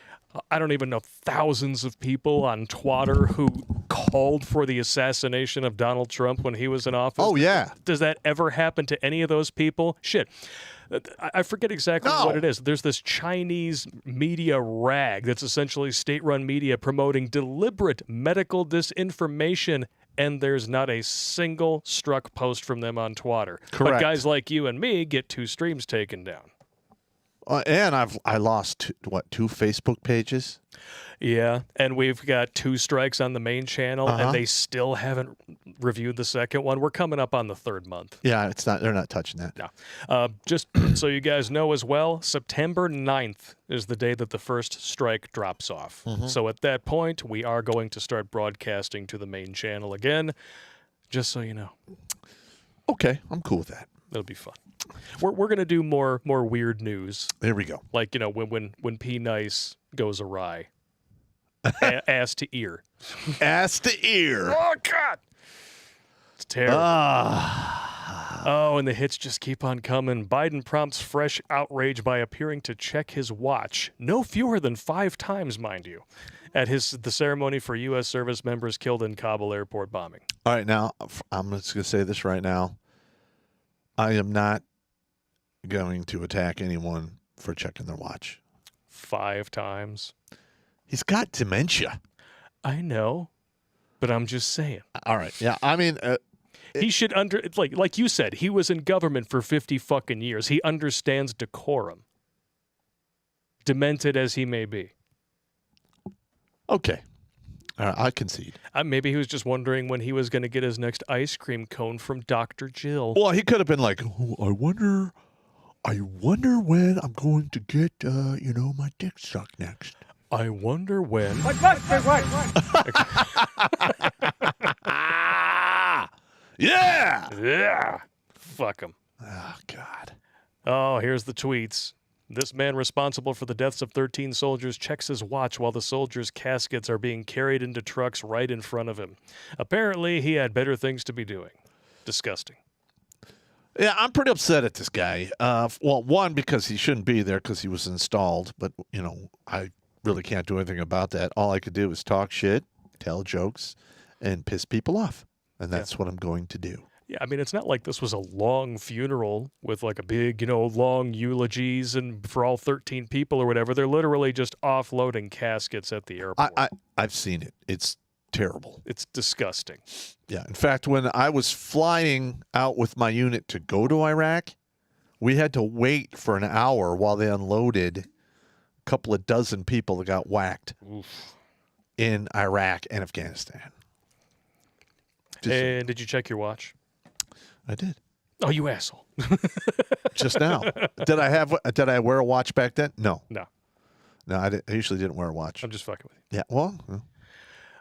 I don't even know, thousands of people on Twitter who called for the assassination of Donald Trump when he was in office? Oh, yeah. Does that ever happen to any of those people? Shit. I forget exactly what it is. There's this Chinese media rag that's essentially state-run media promoting deliberate medical disinformation, and there's not a single struck post from them on Twitter. Correct. But guys like you and me get 2 streams taken down. And I lost, 2 Facebook pages? Yeah, and we've got 2 strikes on the main channel, and they still haven't reviewed the second one. We're coming up on the 3rd month. Yeah, they're not touching that. No. Just so you guys know as well, September 9th is the day that the first strike drops off. So at that point, we are going to start broadcasting to the main channel again, just so you know. Okay, I'm cool with that. It'll be fun. We're going to do more weird news. There we go. Like, when P. Nice goes awry. Ass to ear. Ass to ear. Oh, God! It's terrible. Oh, and the hits just keep on coming. Biden prompts fresh outrage by appearing to check his watch. No fewer than 5 times, mind you, at the ceremony for U.S. service members killed in Kabul airport bombing. All right, now, I'm just going to say this right now. I am not going to attack anyone for checking their watch. 5 times. He's got dementia. I know, but I'm just saying. All right. Yeah, I mean... he should like you said, he was in government for 50 fucking years. He understands decorum. Demented as he may be. Okay. I concede. Maybe he was just wondering when he was going to get his next ice cream cone from Dr. Jill. Well, he could have been like, oh, I wonder when I'm going to get, my dick sucked next. I wonder when. What? Yeah! Yeah. Fuck him. Oh, God. Oh, here's the tweets. This man responsible for the deaths of 13 soldiers checks his watch while the soldiers' caskets are being carried into trucks right in front of him. Apparently, he had better things to be doing. Disgusting. Yeah, I'm pretty upset at this guy. Well, one, because he shouldn't be there because he was installed. But, I really can't do anything about that. All I could do is talk shit, tell jokes, and piss people off. And that's what I'm going to do. Yeah, I mean, it's not like this was a long funeral with like a big, long eulogies and for all 13 people or whatever. They're literally just offloading caskets at the airport. I've seen it. It's terrible. It's disgusting. Yeah. In fact, when I was flying out with my unit to go to Iraq, we had to wait for an hour while they unloaded a couple of dozen people that got whacked in Iraq and Afghanistan. And did you check your watch? I did. Oh, you asshole. Just now. Did I wear a watch back then? No. No. No, I usually didn't wear a watch. I'm just fucking with you. Yeah, well.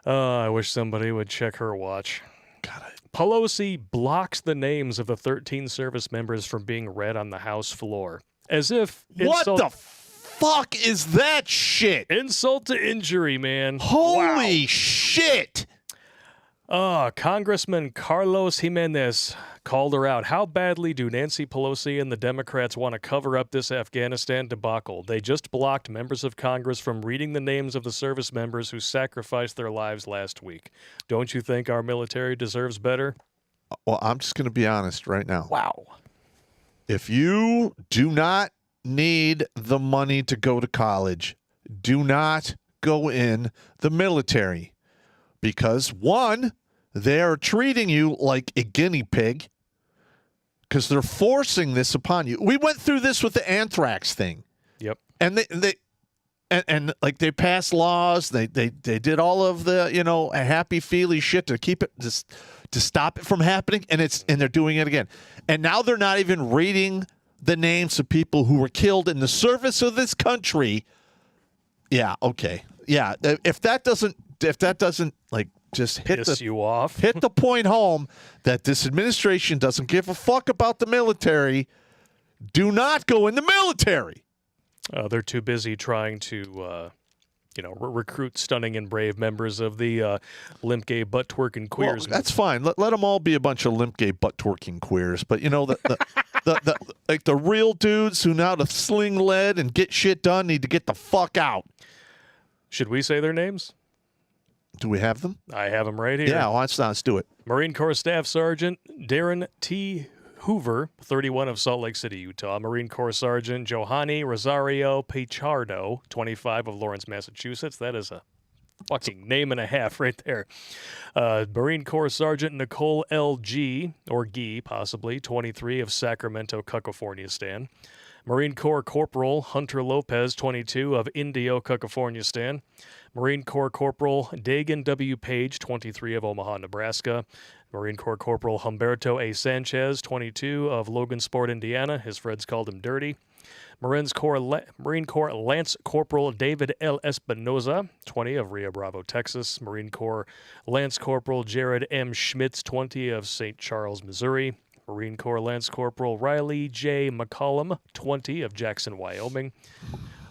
I wish somebody would check her watch. God, Pelosi blocks the names of the 13 service members from being read on the House floor. As if what the fuck is that shit? Insult to injury, man. Holy shit. Congressman Carlos Jimenez called her out. How badly do Nancy Pelosi and the Democrats want to cover up this Afghanistan debacle? They just blocked members of Congress from reading the names of the service members who sacrificed their lives last week. Don't you think our military deserves better? Well, I'm just going to be honest right now. Wow. If you do not need the money to go to college, do not go in the military. Because, one, they're treating you like a guinea pig because they're forcing this upon you. We went through this with the anthrax thing. Yep. And they passed laws. They did all of the, a happy-feely shit to keep it, to stop it from happening, and they're doing it again. And now they're not even reading the names of people who were killed in the service of this country. Yeah, okay. Yeah, if that doesn't like just hit the point home that this administration doesn't give a fuck about the military, do not go in the military. They're too busy trying to recruit stunning and brave members of the limp gay butt twerking queers. Well, that's fine. Let them all be a bunch of limp gay butt twerking queers. But the like the real dudes who know how to sling lead and get shit done need to get the fuck out. Should we say their names? Do we have them? I have them right here. Yeah, let's do it. Marine Corps Staff Sergeant Darren T. Hoover, 31 of Salt Lake City, Utah. Marine Corps Sergeant Johanny Rosario Pichardo, 25 of Lawrence, Massachusetts. That is a fucking name and a half right there. Marine Corps Sergeant Nicole L.G., or Gee, possibly, 23 of Sacramento, California. Marine Corps Corporal Hunter Lopez, 22 of Indio, California. Marine Corps Corporal Dagan W. Page, 23 of Omaha, Nebraska. Marine Corps Corporal Humberto A. Sanchez, 22 of Logansport, Indiana. His friends called him Dirty. Marine Corps Lance Corporal David L. Espinoza, 20 of Rio Bravo, Texas. Marine Corps Lance Corporal Jared M. Schmitz, 20 of St. Charles, Missouri. Marine Corps Lance Corporal Riley J. McCollum, 20 of Jackson, Wyoming.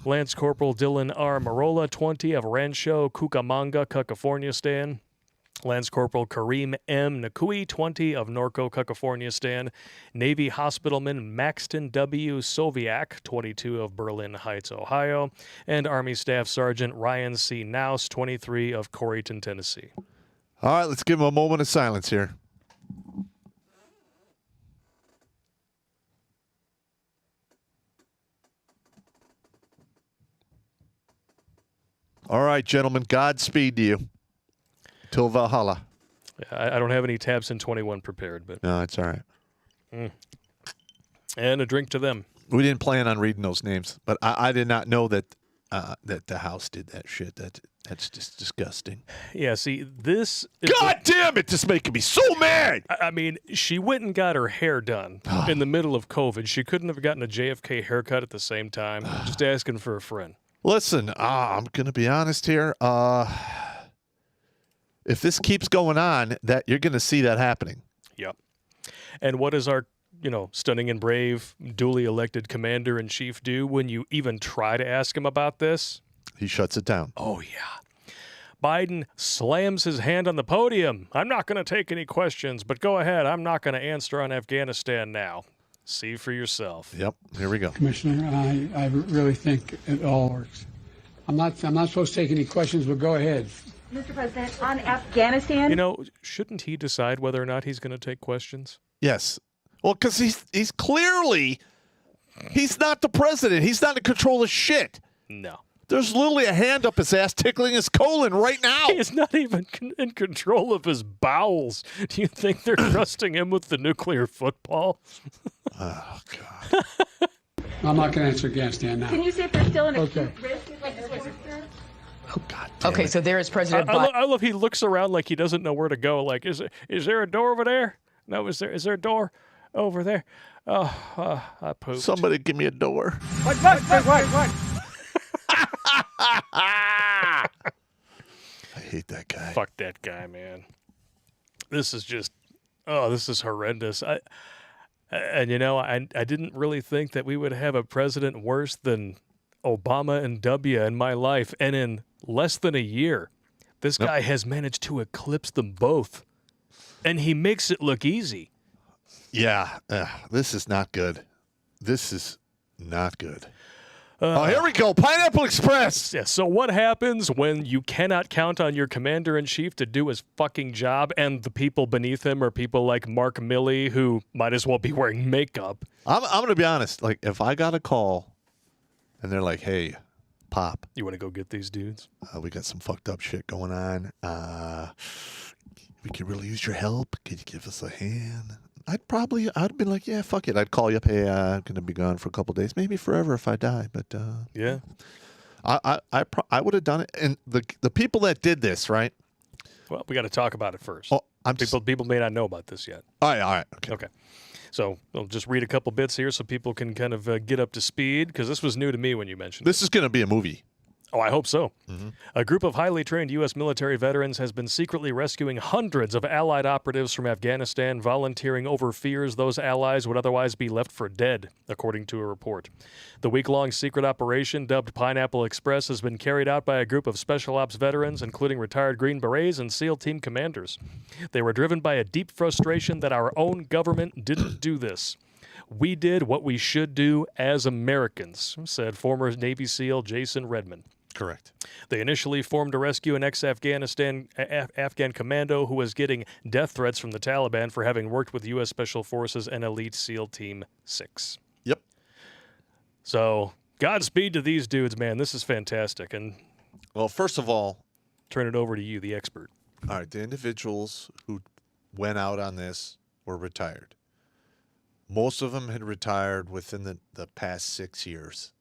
Lance Corporal Dylan R. Marola, 20 of Rancho Cucamonga, California. Lance Corporal Kareem M. Nakui, 20 of Norco, California. Navy Hospitalman Maxton W. Soviak, 22 of Berlin Heights, Ohio. And Army Staff Sergeant Ryan C. Naus, 23 of Coreyton, Tennessee. All right, let's give him a moment of silence here. All right, gentlemen, Godspeed to you. Till Valhalla. I don't have any tabs in 21 prepared, but No, it's all right. And a drink to them. We didn't plan on reading those names, but I did not know that that the House did that shit. That's just disgusting. Yeah, see, this is God damn it! This is making me so mad. I mean, she went and got her hair done in the middle of COVID. She couldn't have gotten a JFK haircut at the same time. Just asking for a friend. Listen, I'm gonna be honest here. If this keeps going on, that you're gonna see that happening. Yep. And what does our, stunning and brave, duly elected commander-in-chief do when you even try to ask him about this? He shuts it down. Oh, yeah. Biden slams his hand on the podium. I'm not going to take any questions, but go ahead. I'm not going to answer on Afghanistan now. See for yourself. Yep. Here we go. Commissioner, I really think it all works. I'm not supposed to take any questions, but go ahead. Mr. President, on Afghanistan. Shouldn't he decide whether or not he's going to take questions? Yes. Well, because he's clearly he's not the president. He's not in control of shit. No. There's literally a hand up his ass tickling his colon right now. He is not even in control of his bowels. Do you think they're trusting him with the nuclear football? Oh, God. I'm not going to answer Afghanistan now. Can you see if they're still in a Okay. risk? Oh, God damn Okay, it. so there is President I Biden. love he looks around like he doesn't know where to go. Like, is there a door over there? No, is there a door over there? Oh, I pooped. Somebody give me a door. What? I hate that guy. Fuck that guy, man. This is just, this is horrendous. I didn't really think that we would have a president worse than Obama and W in my life, and in less than a year, this guy has managed to eclipse them both, and he makes it look easy. Yeah, this is not good. This is not good. Here we go. Pineapple Express. Yeah, so what happens when you cannot count on your commander-in-chief to do his fucking job, and the people beneath him are people like Mark Milley, who might as well be wearing makeup? I'm going to be honest. Like, if I got a call and they're like, hey, Popp, You want to go get these dudes? we got some fucked up shit going on. We could really use your help. Could you give us a hand? I'd be like, yeah, fuck it. I'd call you up. Hey, I'm going to be gone for a couple of days, maybe forever if I die. But Yeah. I would have done it. And the people that did this, right? Well, we got to talk about it first. Oh, I'm just, People may not know about this yet. all right. Okay. Okay. So I'll just read a couple bits here so people can kind of get up to speed, because this was new to me when you mentioned This is going to be a movie. Oh, I hope so. A group of highly trained U.S. military veterans has been secretly rescuing hundreds of Allied operatives from Afghanistan, volunteering over fears those allies would otherwise be left for dead, according to a report. The week-long secret operation, dubbed Pineapple Express, has been carried out by a group of Special Ops veterans, including retired Green Berets and SEAL Team commanders. They were driven by a deep frustration that our own government didn't do this. We did what we should do as Americans, said former Navy SEAL Jason Redman. Correct. They initially formed to rescue an ex-Afghan commando who was getting death threats from the Taliban for having worked with U.S. Special Forces and Elite SEAL Team 6. Yep. So, Godspeed to these dudes, man. This is fantastic. And Well, first of all, turn it over to you, the expert. all right, the individuals who went out on this were retired. Most of them had retired within the past 6 years.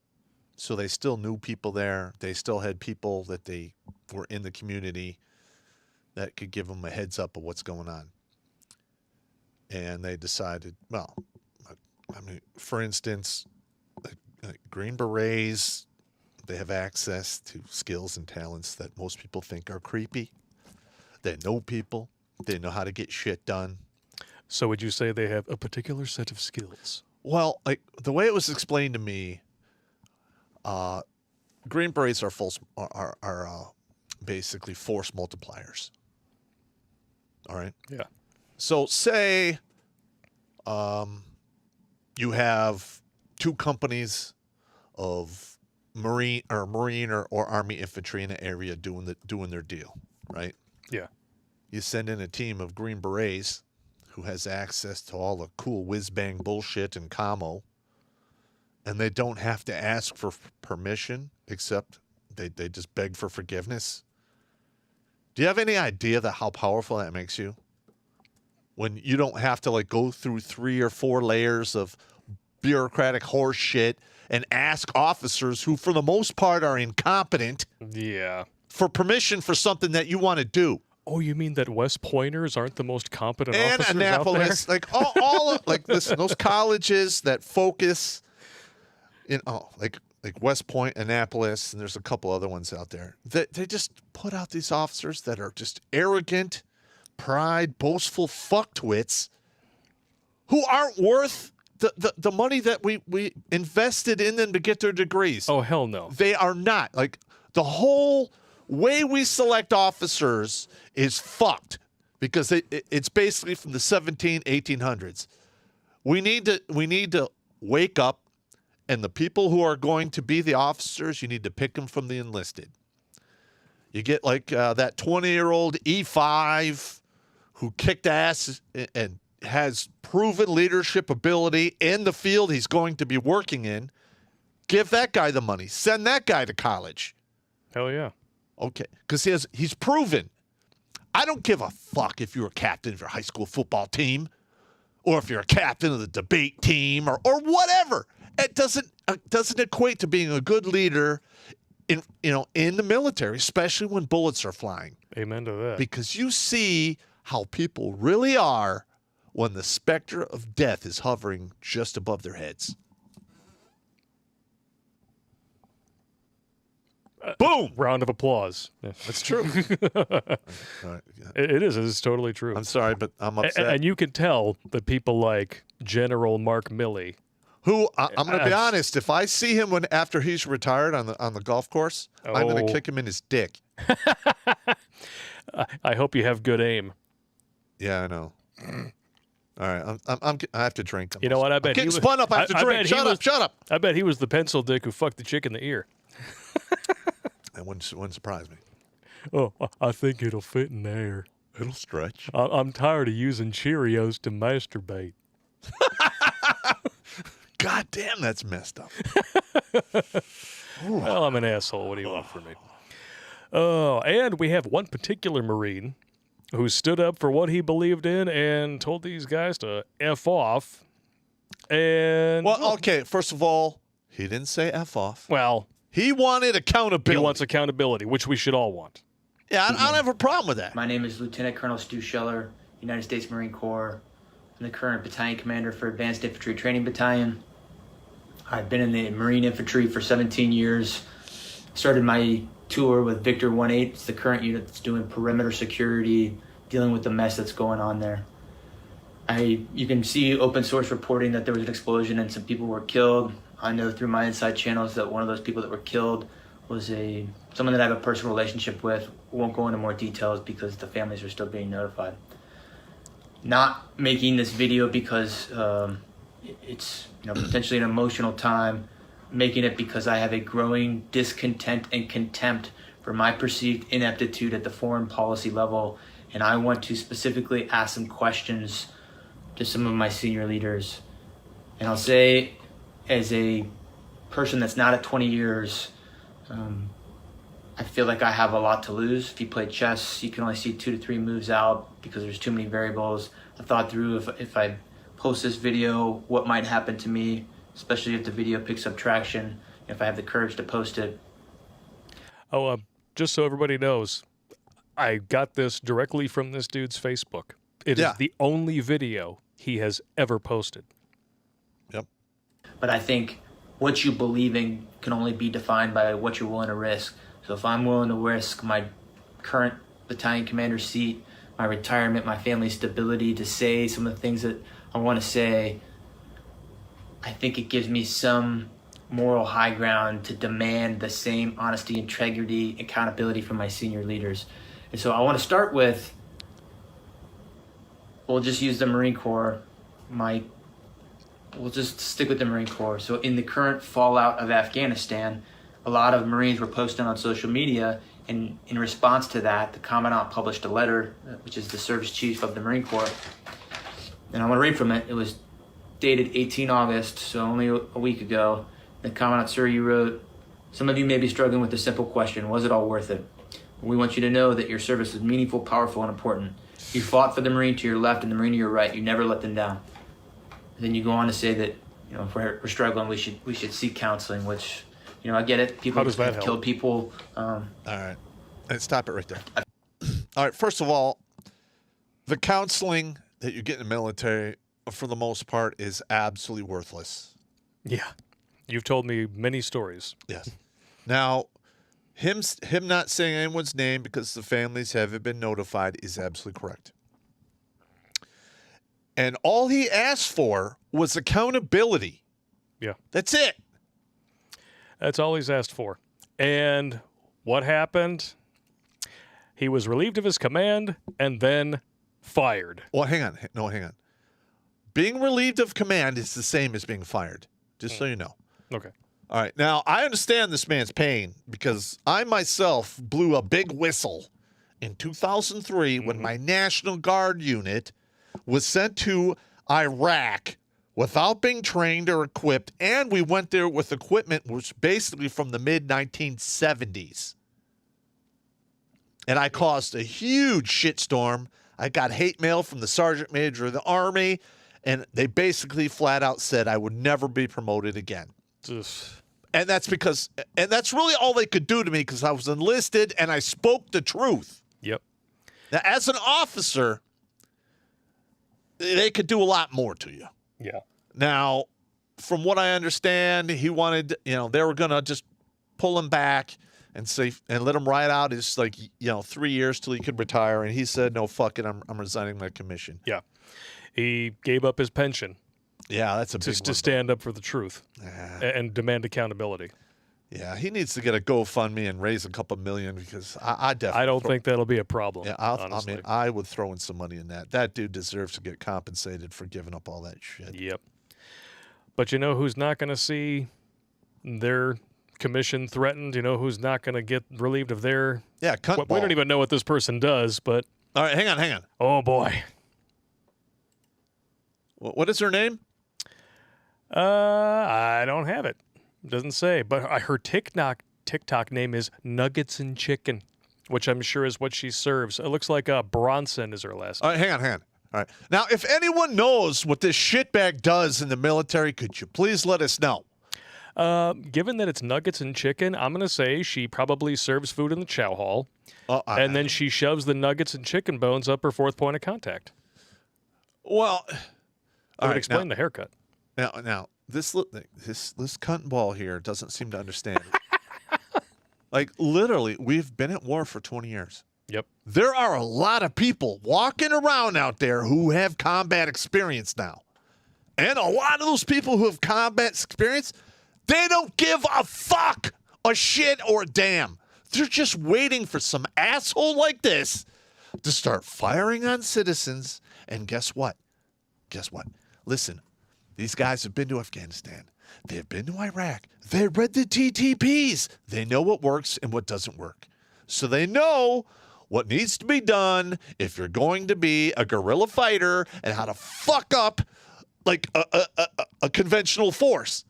So they still knew people there. They still had people that they were in the community that could give them a heads up of what's going on. And they decided, well, I mean, for instance, Green Berets, they have access to skills and talents that most people think are creepy. They know people. They know how to get shit done. So would you say they have a particular set of skills? Well, like the way it was explained to me, Green Berets are basically force multipliers. All right. Yeah. So say you have two companies of Marine or Army infantry in an area doing their deal, right? Yeah. You send in a team of Green Berets who has access to all the cool whiz-bang bullshit and commo, and they don't have to ask for permission, except they just beg for forgiveness. Do you have any idea how powerful that makes you? When you don't have to go through 3 or 4 layers of bureaucratic horse shit and ask officers who, for the most part, are incompetent Yeah. for permission for something that you want to do. Oh, you mean that West Pointers aren't the most competent And officers Annapolis, out there? listen, those colleges that focus like West Point, Annapolis, and there's a couple other ones out there. They just put out these officers that are just arrogant, pride, boastful fucktwits who aren't worth the money that we invested in them to get their degrees. Oh, hell no. They are not. Like, the whole way we select officers is fucked because it's basically from the 1800s. We need to wake up, and the people who are going to be the officers, you need to pick them from the enlisted. You get that 20-year-old E5 who kicked ass and has proven leadership ability in the field he's going to be working in. Give that guy the money. Send that guy to college. Hell yeah. Okay, because he's proven. I don't give a fuck if you're a captain of your high school football team or if you're a captain of the debate team or whatever. It doesn't equate to being a good leader in the military, especially when bullets are flying. Amen to that. Because you see how people really are when the specter of death is hovering just above their heads. Boom! Round of applause. Yeah, that's true. All right, yeah. It is. It's totally true. I'm sorry, but I'm upset. And you can tell that people like General Mark Milley. Who I'm going to be honest, if I see him after he's retired on the golf course, I'm going to kick him in his dick. I hope you have good aim. Yeah, I know. All right, I have to drink. You know what? I bet I'm getting spun up. I have to drink. Shut up. I bet he was the pencil dick who fucked the chick in the ear. That wouldn't surprise me. Oh, I think it'll fit in there. It'll stretch. I'm tired of using Cheerios to masturbate. God damn, that's messed up. Well, I'm an asshole. What do you want from me? Oh, and we have one particular Marine who stood up for what he believed in and told these guys to F off. And Well, okay, first of all, he didn't say F off. well, He wanted accountability. he wants accountability, which we should all want. Yeah, I don't have a problem with that. My name is Lieutenant Colonel Stu Scheller, United States Marine Corps. I'm the current battalion commander for Advanced Infantry Training Battalion. I've been in the Marine Infantry for 17 years. started my tour with Victor 1-8. It's the current unit that's doing perimeter security, dealing with the mess that's going on there. You can see open source reporting that there was an explosion and some people were killed. I know through my inside channels that one of those people that were killed was someone that I have a personal relationship with. Won't go into more details because the families are still being notified. Not making this video because it's potentially an emotional time. Making it because I have a growing discontent and contempt for my perceived ineptitude at the foreign policy level, and I want to specifically ask some questions to some of my senior leaders. And I'll say, as a person that's not at 20 years, I feel like I have a lot to lose. If you play chess, you can only see 2 to 3 moves out because there's too many variables. I thought through if I post this video, what might happen to me, especially if the video picks up traction, if I have the courage to post it. Oh, just so everybody knows, I got this directly from this dude's Facebook. It is the only video he has ever posted. Yep. But I think what you believe in can only be defined by what you're willing to risk. So if I'm willing to risk my current battalion commander seat, my retirement, my family's stability to say some of the things that I want to say, I think it gives me some moral high ground to demand the same honesty, integrity, accountability from my senior leaders. And so I want to start with, we'll just use the Marine Corps. We'll just stick with the Marine Corps. So in the current fallout of Afghanistan, a lot of Marines were posting on social media, and in response to that, the Commandant published a letter, which is the service chief of the Marine Corps. And I want to read from it. It was dated 18 August, so only a week ago. The Commandant, sir, you wrote, "Some of you may be struggling with a simple question. Was it all worth it? We want you to know that your service is meaningful, powerful, and important. You fought for the Marine to your left and the Marine to your right. You never let them down." And then you go on to say that, if we're struggling, we should seek counseling, which, I get it. People have killed people. All right. And stop it right there. All right. First of all, the counseling that you get in the military, for the most part, is absolutely worthless. Yeah. You've told me many stories. Yes. Now, him not saying anyone's name because the families haven't been notified is absolutely correct. And all he asked for was accountability. Yeah. That's it. That's all he's asked for. And what happened? He was relieved of his command and then fired. Well, hang on. No, hang on. Being relieved of command is the same as being fired, just so you know. Okay. All right. Now, I understand this man's pain because I myself blew a big whistle in 2003 when my National Guard unit was sent to Iraq without being trained or equipped, and we went there with equipment which was basically from the mid-1970s. And I caused a huge shitstorm. I got hate mail from the Sergeant Major of the Army, and they basically flat out said I would never be promoted again. And that's really all they could do to me because I was enlisted and I spoke the truth. Yep. Now, as an officer, they could do a lot more to you. Yeah. Now, from what I understand, he wanted, they were going to just pull him back and say, and let him ride out his 3 years till he could retire. And he said, no, fuck it. I'm resigning my commission. Yeah. He gave up his pension. Yeah, that's a big to stand up for the truth and demand accountability. Yeah, he needs to get a GoFundMe and raise a couple million because I definitely. I don't think that'll be a problem. Yeah, honestly. I would throw in some money in that. That dude deserves to get compensated for giving up all that shit. Yep. But you know who's not going to see their commission threatened? You know who's not going to get relieved of their? Yeah, cunt We don't even know what this person does, but. All right, hang on. Oh boy. What is her name? I don't have it. Doesn't say, but her TikTok name is Nuggets and Chicken, which I'm sure is what she serves. It looks like Bronson is her last name. All right, hang on. All right. Now, if anyone knows what this shitbag does in the military, could you please let us know? Given that it's Nuggets and Chicken, I'm going to say she probably serves food in the chow hall, and then she shoves the nuggets and chicken bones up her fourth point of contact. Well, that would explain the haircut. Now, this cunt ball here doesn't seem to understand. Like, literally, we've been at war for 20 years. Yep. There are a lot of people walking around out there who have combat experience now. And a lot of those people who have combat experience, they don't give a fuck, a shit, or a damn. They're just waiting for some asshole like this to start firing on citizens. And guess what? Guess what? Listen, these guys have been to Afghanistan. They've been to Iraq. They read the TTPs. They know what works and what doesn't work. So they know what needs to be done if you're going to be a guerrilla fighter and how to fuck up like a conventional force.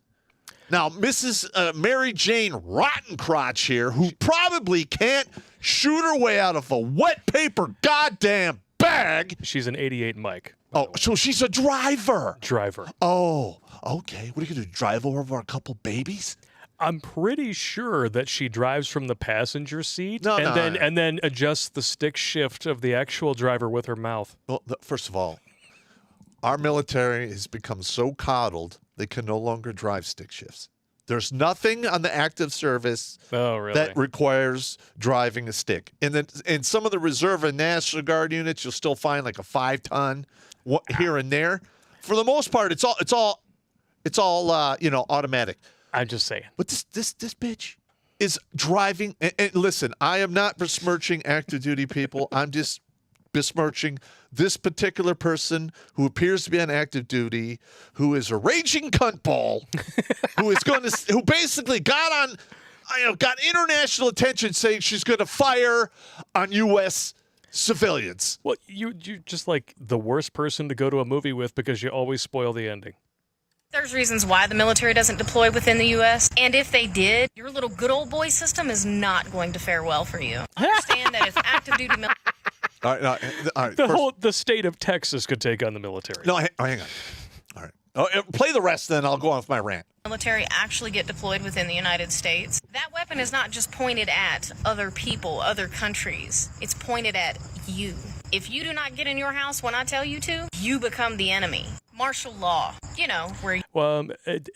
Now, Mrs. Mary Jane Rottencrotch here, who probably can't shoot her way out of a wet paper goddamn bag. She's an 88 Mike. Oh, so she's a driver. Driver. Oh, okay. What are you going to do, drive over a couple babies? I'm pretty sure that she drives from the passenger seat No, and then adjusts the stick shift of the actual driver with her mouth. Well, first of all, our military has become so coddled they can no longer drive stick shifts. There's nothing on the active service that requires driving a stick. And then in some of the reserve and National Guard units, you'll still find like a 5-ton here and there. For the most part, it's all automatic. I'm just saying. But this bitch is driving. And listen, I am not besmirching active duty people. I'm just besmirching this particular person who appears to be on active duty, who is a raging cunt ball, who basically got international attention saying she's going to fire on U.S. civilians. Well, you're just like the worst person to go to a movie with because you always spoil the ending. There's reasons why the military doesn't deploy within the U.S., and if they did, your little good old boy system is not going to fare well for you. Understand that if active duty military... All right. The state of Texas could take on the military. No, hang on. All right. Play the rest, then I'll go on with my rant. Military actually get deployed within the United States. That weapon is not just pointed at other people, other countries. It's pointed at you. If you do not get in your house when I tell you to, you become the enemy. Martial law, where... Well,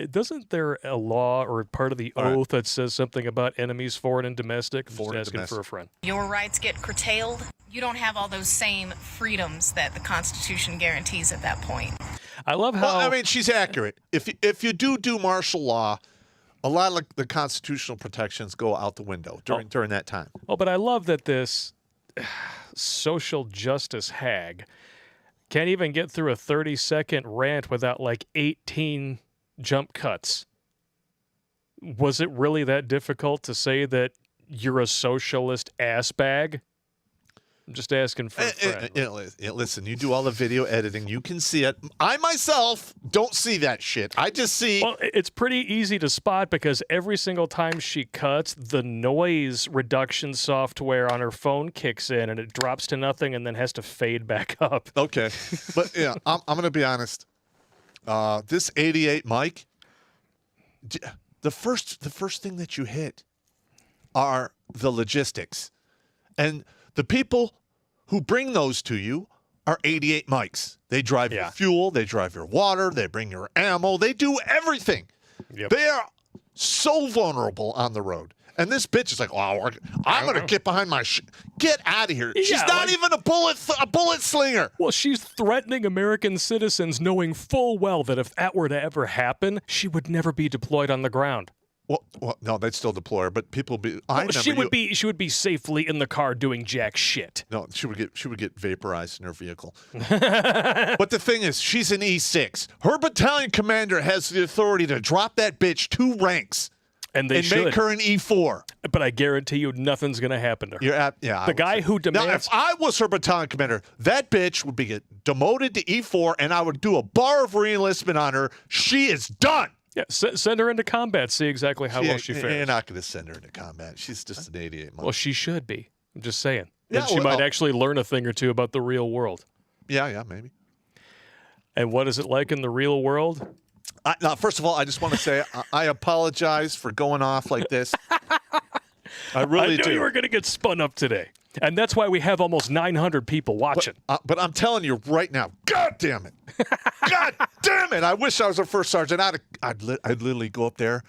doesn't there a law or part of the oath that says something about enemies, foreign and domestic? I'm just asking for a friend. Your rights get curtailed. You don't have all those same freedoms that the Constitution guarantees at that point. I love how... Well, I mean, she's accurate. If you do martial law, a lot of the constitutional protections go out the window during that time. Oh, but I love that this social justice hag can't even get through a 30-second rant without like 18 jump cuts. Was it really that difficult to say that you're a socialist ass bag? I'm just asking for a friend. Listen, you do all the video editing. You can see it. I myself don't see that shit. I just see... Well, it's pretty easy to spot because every single time she cuts, the noise reduction software on her phone kicks in and it drops to nothing and then has to fade back up. Okay. But, yeah, I'm going to be honest. This 88 mic, the first thing that you hit are the logistics. And... the people who bring those to you are 88 mics. They drive your fuel, they drive your water, they bring your ammo, they do everything. Yep. They are so vulnerable on the road. And this bitch is like, oh, I'm going to get behind my get out of here. She's not even a bullet slinger. Well, she's threatening American citizens knowing full well that if that were to ever happen, she would never be deployed on the ground. Well, no, they'd still deploy her, but people be. She would be safely in the car doing jack shit. No, she would get vaporized in her vehicle. But the thing is, she's an E6. Her battalion commander has the authority to drop that bitch 2 ranks and make her an E4. But I guarantee you, nothing's going to happen to her. The guy who demands. Now, if I was her battalion commander, that bitch would be demoted to E4, and I would do a bar of reenlistment on her. She is done. Yeah, send her into combat. See exactly how well she fares. You're not going to send her into combat. She's just an 88 month. Well, she should be. I'm just saying. Yeah, Then she might actually learn a thing or two about the real world. Yeah, maybe. And what is it like in the real world? Now, first of all, I just want to say I apologize for going off like this. I really do. I knew you were going to get spun up today. And that's why we have almost 900 people watching. But I'm telling you right now, God damn it. God damn it. I wish I was a first sergeant. I'd literally go up there.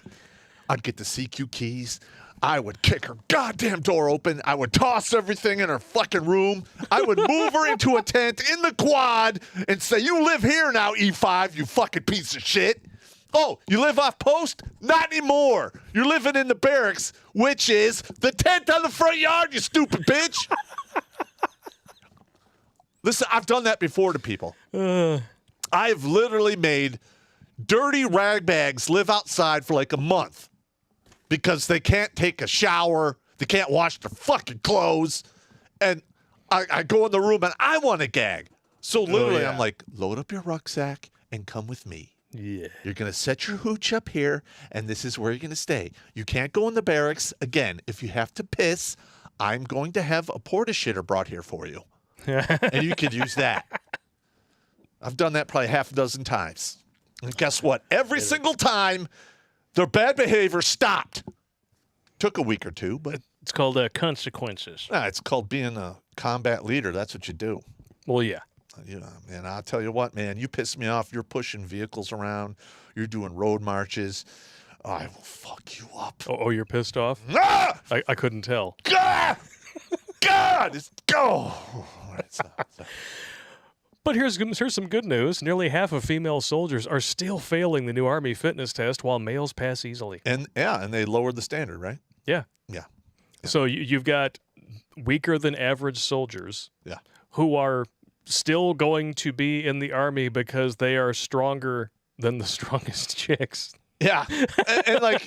I'd get the CQ keys. I would kick her goddamn door open. I would toss everything in her fucking room. I would move her into a tent in the quad and say, you live here now, E5, you fucking piece of shit. Oh, you live off post? Not anymore. You're living in the barracks, which is the tent on the front yard, you stupid bitch. Listen, I've done that before to people. I've literally made dirty rag bags live outside for like a month because they can't take a shower. They can't wash their fucking clothes. And I go in the room and I want to gag. So literally I'm like, load up your rucksack and come with me. Yeah. You're going to set your hooch up here, and this is where you're going to stay. You can't go in the barracks. Again, if you have to piss, I'm going to have a porta-shitter brought here for you. And you could use that. I've done that probably half a dozen times. And guess what? Every single time, their bad behavior stopped. Took a week or two, but It's called consequences. it's called being a combat leader. That's what you do. Well, yeah. You know, man, I'll tell you what, man, you piss me off. You're pushing vehicles around. You're doing road marches. I will fuck you up. Oh, you're pissed off? Ah! I couldn't tell. God! God! It's go. All right, so. But here's some good news. Nearly half of female soldiers are still failing the new Army fitness test while males pass easily. And they lowered the standard, right? Yeah. Yeah. So you've got weaker than average soldiers Yeah. who are still going to be in the Army because they are stronger than the strongest chicks. Yeah. and like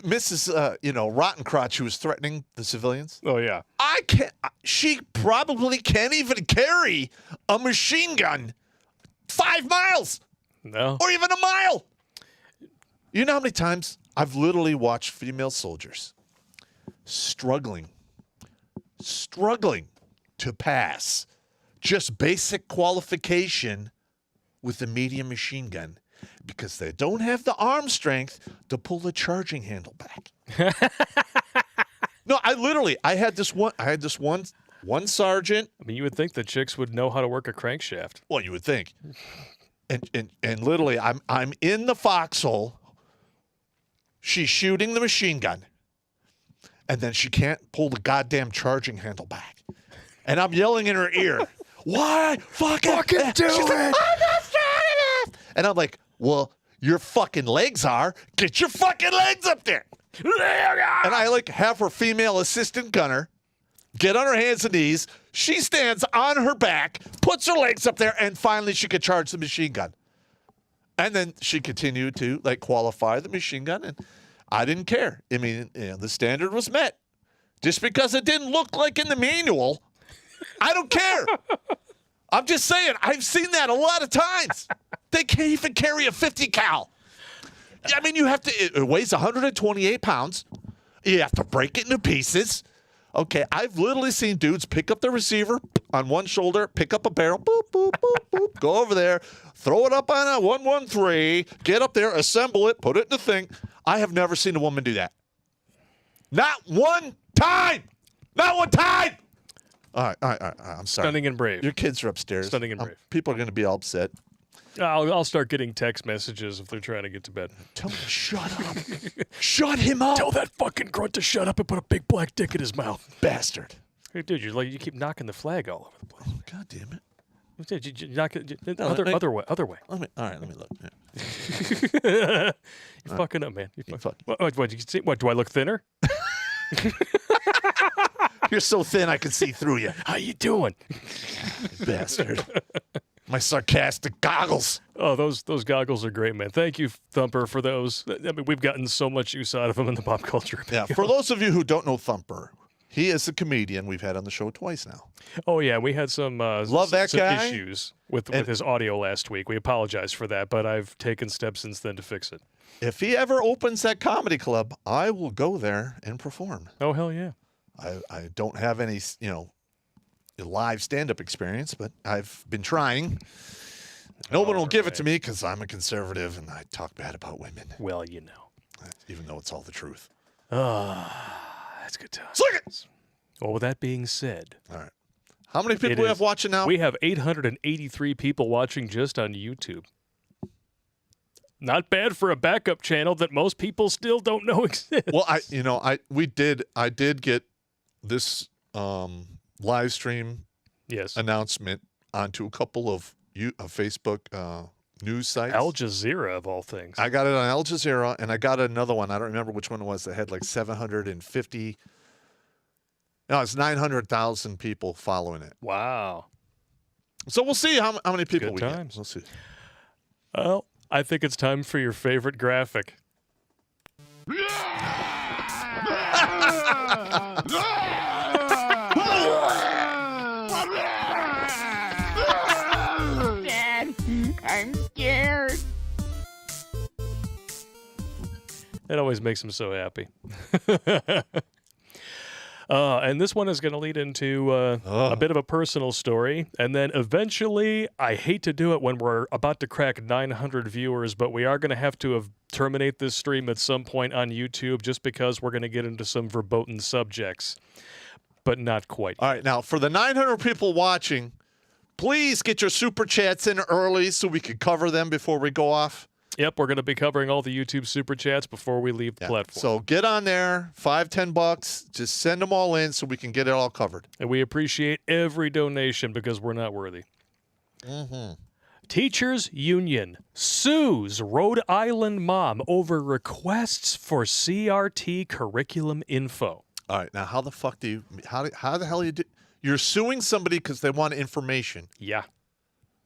Mrs. Rotten Crotch, who was threatening the civilians. Oh, yeah. She probably can't even carry a machine gun 5 miles No. or even a mile. You know how many times I've literally watched female soldiers struggling to pass just basic qualification with a medium machine gun because they don't have the arm strength to pull the charging handle back. No, I had this one sergeant. I mean, you would think the chicks would know how to work a crankshaft. Well, you would think. And literally I'm in the foxhole. She's shooting the machine gun. And then she can't pull the goddamn charging handle back. And I'm yelling in her ear, why? Fucking do it. She's like, I'm not strong enough. And I'm like, well, your fucking legs are. Get your fucking legs up there. And I have her female assistant gunner get on her hands and knees. She stands on her back, puts her legs up there, and finally she could charge the machine gun. And then she continued to qualify the machine gun, and I didn't care. I mean, the standard was met. Just because it didn't look like in the manual, I don't care. I'm just saying, I've seen that a lot of times. They can't even carry a 50 cal. I mean, it weighs 128 pounds. You have to break it into pieces. Okay, I've literally seen dudes pick up the receiver on one shoulder, pick up a barrel, boop, boop, boop, boop, go over there, throw it up on a 113, get up there, assemble it, put it in the thing. I have never seen a woman do that. Not one time. Not one time. All right. I'm sorry. Stunning and brave. Your kids are upstairs. Stunning and brave. People are going to be all upset. I'll start getting text messages if they're trying to get to bed. Tell him to shut up. Shut him up. Tell that fucking grunt to shut up and put a big black dick in his mouth. Bastard. Hey, dude, you keep knocking the flag all over the place. Oh, God damn it. You knock it other way. All right, let me look. Yeah. You're fucking up, man. fuck. What, do I look thinner? You're so thin I can see through you. How you doing? Bastard. My sarcastic goggles. Oh, those goggles are great, man. Thank you, Thumper, for those. I mean, we've gotten so much use out of them in the pop culture. Yeah, for those of you who don't know Thumper, he is a comedian we've had on the show twice now. Oh, yeah, we had some, Love that some guy. issues with his audio last week. We apologize for that, but I've taken steps since then to fix it. If he ever opens that comedy club, I will go there and perform. Oh, hell yeah. I don't have any, live stand-up experience, but I've been trying. No one will give it to me because I'm a conservative and I talk bad about women, Well, you know. even though it's all the truth. That's good times. Suck it! Well, with that being said, All right. How many people we have watching now? we have 883 people watching just on YouTube. Not bad for a backup channel that most people still don't know exists. Well, I did get this live stream Yes. announcement onto a couple of Facebook news sites. Al Jazeera, of all things. I got it on Al Jazeera, and I got another one. I don't remember which one it was that had like 750. No, it's 900,000 people following it. Wow. So we'll see how many people Good we times. get. We'll see. Well, I think it's time for your favorite graphic. Dad, I'm scared. It always makes him so happy. And this one is going to lead into a bit of a personal story. And then eventually, I hate to do it when we're about to crack 900 viewers, but we are going to have to terminate this stream at some point on YouTube just because we're going to get into some verboten subjects. But not quite. All right, now for the 900 people watching, please get your super chats in early so we can cover them before we go off. Yep, we're going to be covering all the YouTube super chats before we leave the platform. So get on there, $5-10. Just send them all in so we can get it all covered. And we appreciate every donation because we're not worthy. Mm-hmm. Teachers Union sues Rhode Island mom over requests for CRT curriculum info. All right, now how the fuck do you how the hell you do? You're suing somebody because they want information. Yeah.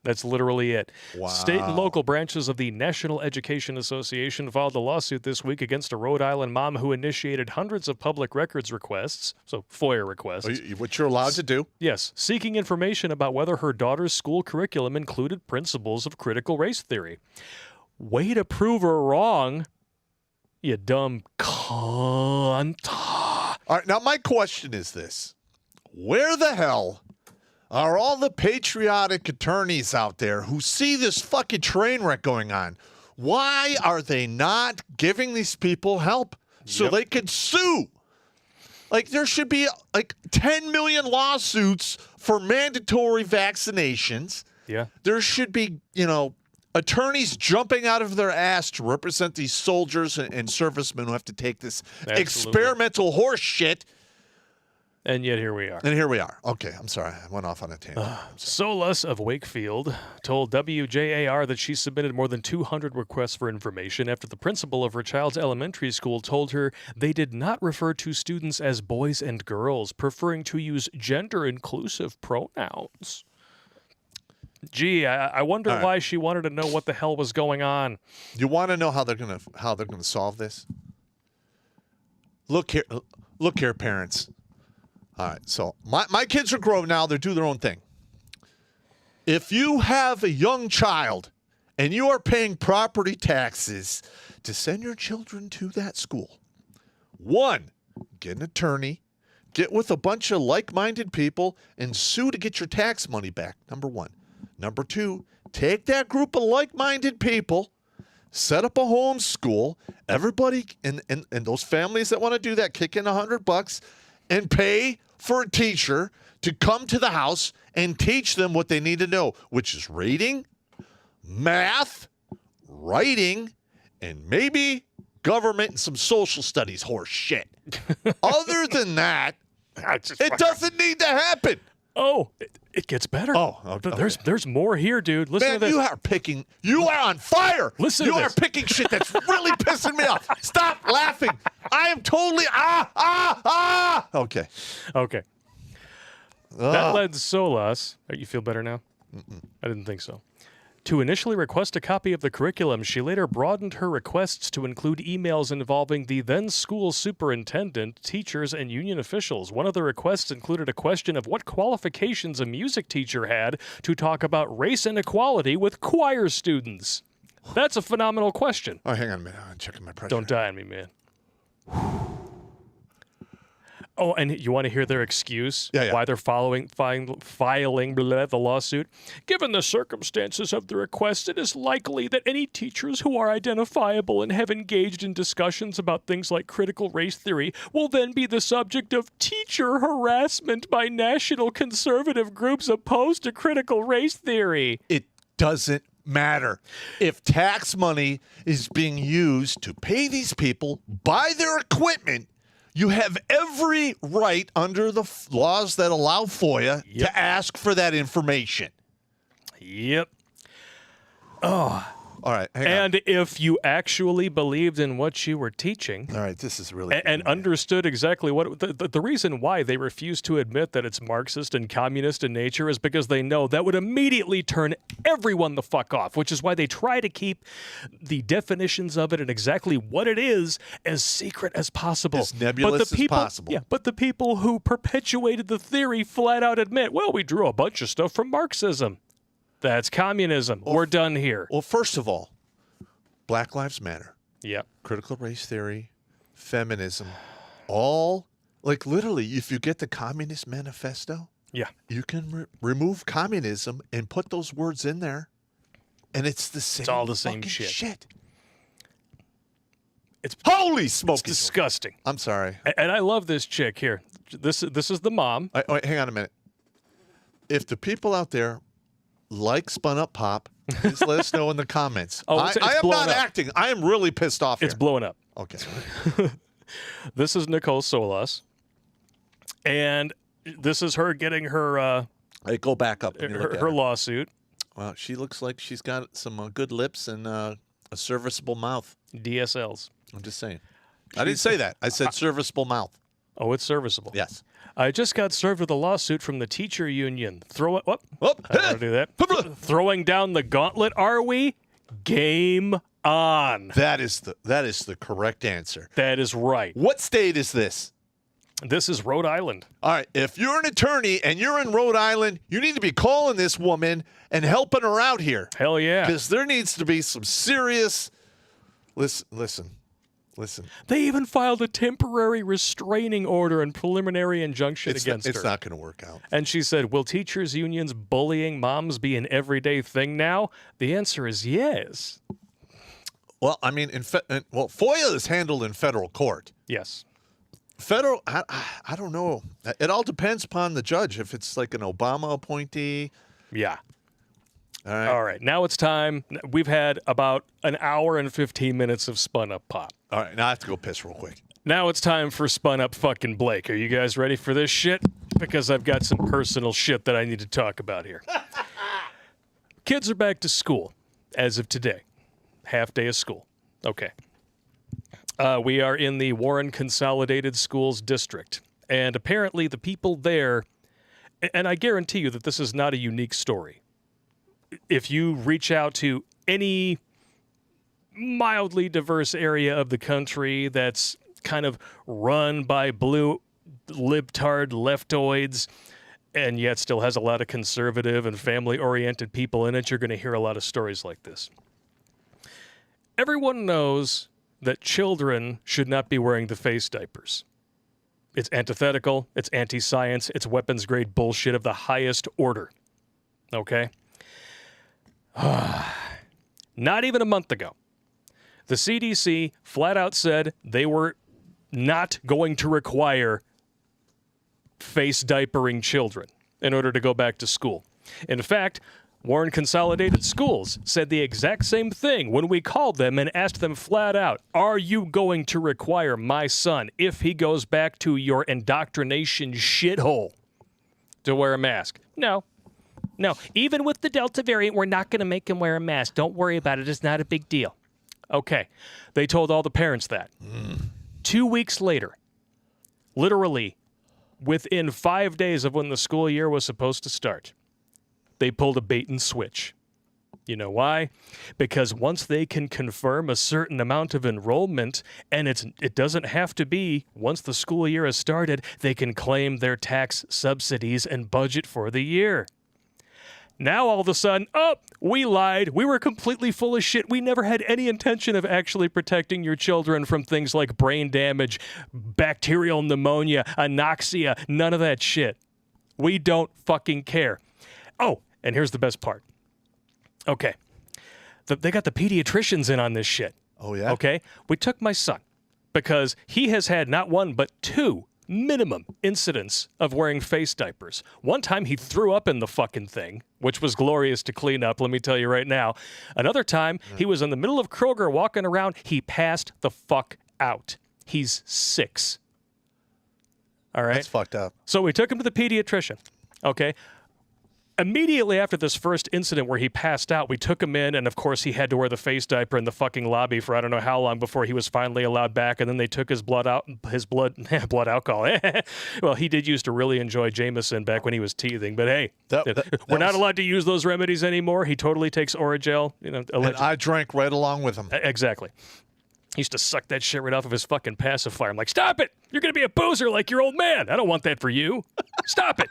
That's literally it. Wow. State and local branches of the National Education Association filed a lawsuit this week against a Rhode Island mom who initiated hundreds of public records requests, so FOIA requests. What you're allowed to do. Yes, seeking information about whether her daughter's school curriculum included principles of critical race theory. Way to prove her wrong, you dumb cunt. All right, now my question is this. Where the hell are all the patriotic attorneys out there who see this fucking train wreck going on? Why are they not giving these people help so they could sue? Like, there should be like 10 million lawsuits for mandatory vaccinations. Yeah. There should be, attorneys jumping out of their ass to represent these soldiers and servicemen who have to take this experimental horse shit. And yet here we are. And here we are. Okay, I'm sorry. I went off on a tangent. Solas of Wakefield told WJAR that she submitted more than 200 requests for information after the principal of her child's elementary school told her they did not refer to students as boys and girls, preferring to use gender-inclusive pronouns. Gee, I wonder why she wanted to know what the hell was going on. You want to know how they're gonna solve this? Look here, parents. All right, so my kids are grown now. They do their own thing. If you have a young child and you are paying property taxes to send your children to that school, one, get an attorney, get with a bunch of like-minded people, and sue to get your tax money back, number one. Number two, take that group of like-minded people, set up a home school, everybody, and those families that want to do that, kick in $100 and pay for a teacher to come to the house and teach them what they need to know, which is reading, math, writing, and maybe government and some social studies horse shit. Other than that, it doesn't need to happen. Oh, it gets better. Oh, okay. There's more here, dude. Listen to this. You are on fire. Listen to this. You are this. picking shit that's really pissing me off. Stop laughing. I am totally, Okay. Okay. That led Solas. You feel better now? I didn't think so. To initially request a copy of the curriculum, she later broadened her requests to include emails involving the then school superintendent, teachers, and union officials. One of the requests included a question of what qualifications a music teacher had to talk about race inequality with choir students. That's a phenomenal question. Oh, hang on a minute. I'm checking my pressure. Don't die on me, man. Oh, and you want to hear their excuse? Yeah. Why they're filing the lawsuit? Given the circumstances of the request, it is likely that any teachers who are identifiable and have engaged in discussions about things like critical race theory will then be the subject of teacher harassment by national conservative groups opposed to critical race theory. It doesn't matter. If tax money is being used to pay these people, buy their equipment, you have every right under the laws that allow FOIA to ask for that information. Yep. Oh. All right. Hang And on. if you actually believed in what you were teaching, All right, this is really and understood exactly what the reason why they refuse to admit that it's Marxist and communist in nature is because they know that would immediately turn everyone the fuck off, which is why they try to keep the definitions of it and exactly what it is as secret as possible. As nebulous as possible. Yeah, but the people who perpetuated the theory flat out admit, well, we drew a bunch of stuff from Marxism. That's communism. We're done here. Well, first of all, Black Lives Matter. Yeah. Critical race theory, feminism, all, like literally, if you get the Communist Manifesto, Yeah. you can remove communism and put those words in there, and it's the same. It's all the same fucking shit. It's Holy smoke! It's disgusting. I'm sorry. And I love this chick here. This is the mom. Wait, hang on a minute. If the people out there like Spun Up Pop, please let us know in the comments. Oh, I it's am blowing not up. acting. I am really pissed off It's here. blowing up. Okay. This is Nicole Solas. And this is her getting her Hey, go back up. And you look at her lawsuit. Well, she looks like she's got some good lips and a serviceable mouth. DSLs. I'm just saying. I didn't say that. I said serviceable mouth. Oh, it's serviceable. Yes. I just got served with a lawsuit from the teacher union. Throw it. Whoop. Whoop. I don't want to do that. Throwing down the gauntlet, are we? Game on. That is the correct answer. That is right. What state is this? This is Rhode Island. All right. If you're an attorney and you're in Rhode Island, you need to be calling this woman and helping her out here. Hell yeah. Because there needs to be some serious. Listen. They even filed a temporary restraining order and preliminary injunction against her. It's not going to work out. And she said, will teachers' unions bullying moms be an everyday thing now? The answer is yes. Well, I mean, FOIA is handled in federal court. Yes. Federal, I don't know. It all depends upon the judge. If it's like an Obama appointee. Yeah. All right. All right. Now it's time. We've had about an hour and 15 minutes of Spun Up Pop. All right. Now I have to go piss real quick. Now it's time for Spun Up fucking Blake. Are you guys ready for this shit? Because I've got some personal shit that I need to talk about here. Kids are back to school as of today. Half day of school. Okay. We are in the Warren Consolidated Schools District. And apparently the people there, and I guarantee you that this is not a unique story. If you reach out to any mildly diverse area of the country that's kind of run by blue libtard leftoids and yet still has a lot of conservative and family-oriented people in it, you're going to hear a lot of stories like this. Everyone knows that children should not be wearing the face diapers. It's antithetical, it's anti-science, it's weapons-grade bullshit of the highest order. Okay? Not even a month ago, the CDC flat out said they were not going to require face diapering children in order to go back to school. In fact, Warren Consolidated Schools said the exact same thing when we called them and asked them flat out, are you going to require my son, if he goes back to your indoctrination shithole, to wear a mask? No. No, even with the Delta variant, we're not going to make him wear a mask. Don't worry about it. It's not a big deal. Okay. They told all the parents that. 2 weeks later, literally within 5 days of when the school year was supposed to start, they pulled a bait and switch. You know why? Because once they can confirm a certain amount of enrollment, and it doesn't have to be once the school year has started, they can claim their tax subsidies and budget for the year. Now all of a sudden, oh, we lied. We were completely full of shit. We never had any intention of actually protecting your children from things like brain damage, bacterial pneumonia, anoxia, none of that shit. We don't fucking care. Oh, and here's the best part. Okay. They got the pediatricians in on this shit. Oh, yeah? Okay? We took my son because he has had not one but two incidents of wearing face diapers. One time he threw up in the fucking thing, which was glorious to clean up, let me tell you right now. Another time, he was in the middle of Kroger walking around. He passed the fuck out. He's 6. All right? That's fucked up. So we took him to the pediatrician, okay? Immediately after this first incident where he passed out, we took him in, and of course he had to wear the face diaper in the fucking lobby for I don't know how long before he was finally allowed back, and then they took his blood alcohol. Well, he did used to really enjoy Jameson back when he was teething, but hey, we're not allowed to use those remedies anymore. He totally takes Oragel. And I drank right along with him. Exactly. He used to suck that shit right off of his fucking pacifier. I'm like, stop it! You're going to be a boozer like your old man. I don't want that for you. Stop it!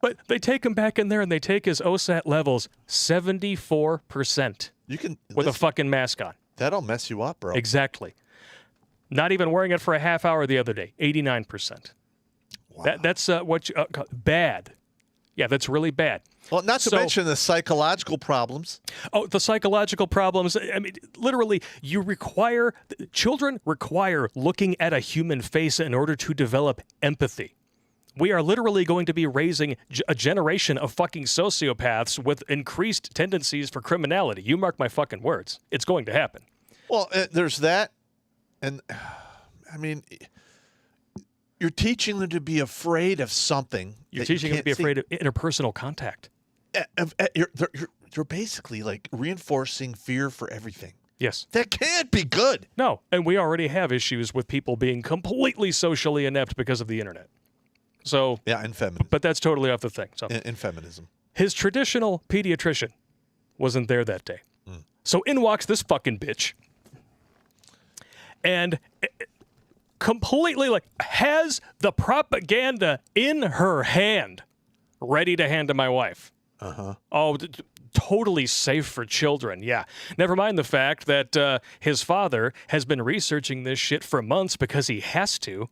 But they take him back in there and they take his OSAT levels 74%. With a fucking mask on. That'll mess you up, bro. Exactly. Not even wearing it for a half hour the other day. 89%. Wow. That's what you bad. Yeah, that's really bad. Well, not to mention the psychological problems. Oh, the psychological problems. I mean, literally, children require looking at a human face in order to develop empathy. We are literally going to be raising a generation of fucking sociopaths with increased tendencies for criminality. You mark my fucking words. It's going to happen. Well, there's that. And, I mean, you're teaching them to be afraid of something. You're teaching them to be afraid of interpersonal contact. You're basically like reinforcing fear for everything. Yes. That can't be good. No. And we already have issues with people being completely socially inept because of the internet. So yeah, and feminism. But that's totally off the thing. So in feminism. His traditional pediatrician wasn't there that day. So in walks this fucking bitch. And completely has the propaganda in her hand ready to hand to my wife. Oh, totally safe for children. Yeah. Never mind the fact that his father has been researching this shit for months because he has to.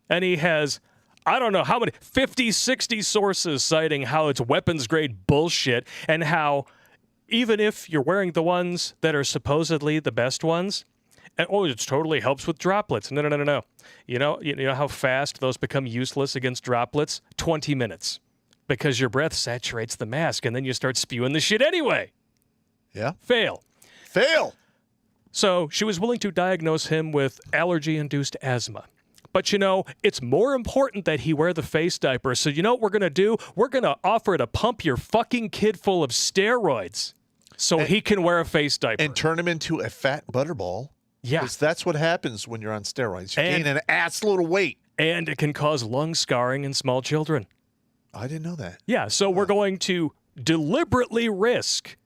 And he has, I don't know how many, 50, 60 sources citing how it's weapons grade bullshit and how even if you're wearing the ones that are supposedly the best ones, and it totally helps with droplets. No. You know how fast those become useless against droplets? 20 minutes. Because your breath saturates the mask and then you start spewing the shit anyway. Yeah. Fail. So she was willing to diagnose him with allergy-induced asthma. But, it's more important that he wear the face diaper. So you know what we're going to do? We're going to offer to pump your fucking kid full of steroids so he can wear a face diaper. And turn him into a fat butterball. Yeah. Because that's what happens when you're on steroids. You gain an ass load of weight. And it can cause lung scarring in small children. I didn't know that. Yeah, so we're going to deliberately risk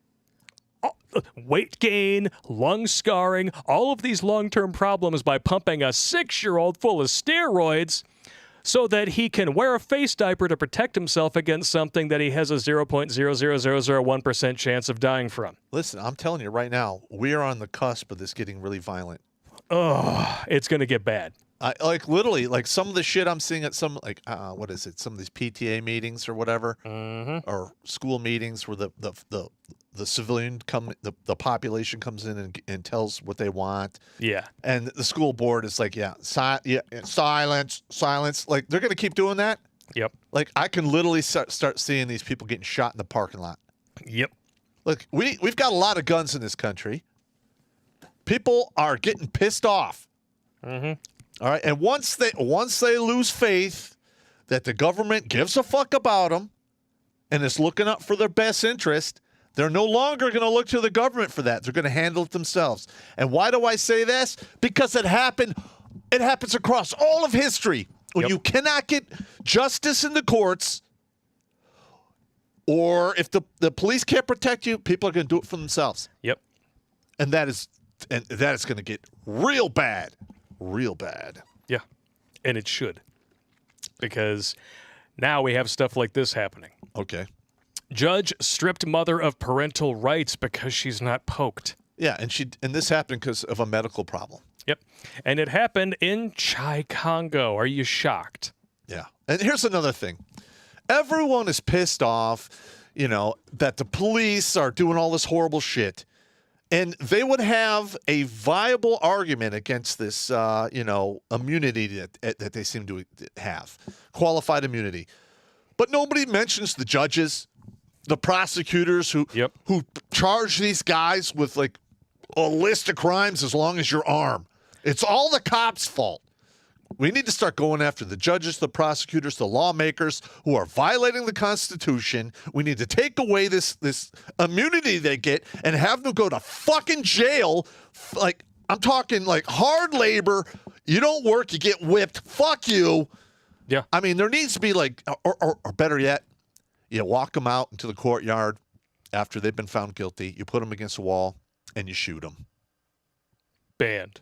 weight gain, lung scarring, all of these long-term problems by pumping a 6-year-old full of steroids so that he can wear a face diaper to protect himself against something that he has a 0.00001% chance of dying from. Listen, I'm telling you right now, we are on the cusp of this getting really violent. Oh, it's going to get bad. Literally, some of the shit I'm seeing at some, what is it? Some of these PTA meetings or whatever, or school meetings where the civilian the population comes in and tells what they want. Yeah. And the school board is like, silence. Like, they're going to keep doing that? Yep. Like, I can literally start seeing these people getting shot in the parking lot. Yep. Look, we've got a lot of guns in this country. People are getting pissed off. All right, and once they lose faith that the government gives a fuck about them and is looking up for their best interest, they're no longer going to look to the government for that. They're going to handle it themselves. And why do I say this? Because it happens across all of history. When you cannot get justice in the courts, or if the police can't protect you, people are going to do it for themselves. Yep. And that is going to get real bad. Real bad. Yeah. And it should. Because now we have stuff like this happening. Okay. Judge stripped mother of parental rights because she's not poked. Yeah, and this happened because of a medical problem. Yep. And it happened in Chai Congo. Are you shocked? Yeah. And here's another thing. Everyone is pissed off, that the police are doing all this horrible shit. And they would have a viable argument against this, immunity that they seem to have, qualified immunity. But nobody mentions the judges, the prosecutors who charge these guys with like a list of crimes as long as your arm. It's all the cops' fault. We need to start going after the judges, the prosecutors, the lawmakers who are violating the Constitution. We need to take away this immunity they get and have them go to fucking jail. Like, I'm talking like hard labor. You don't work, you get whipped. Fuck you. Yeah. I mean, there needs to be like, or better yet, you walk them out into the courtyard after they've been found guilty. You put them against a wall and you shoot them. Banned.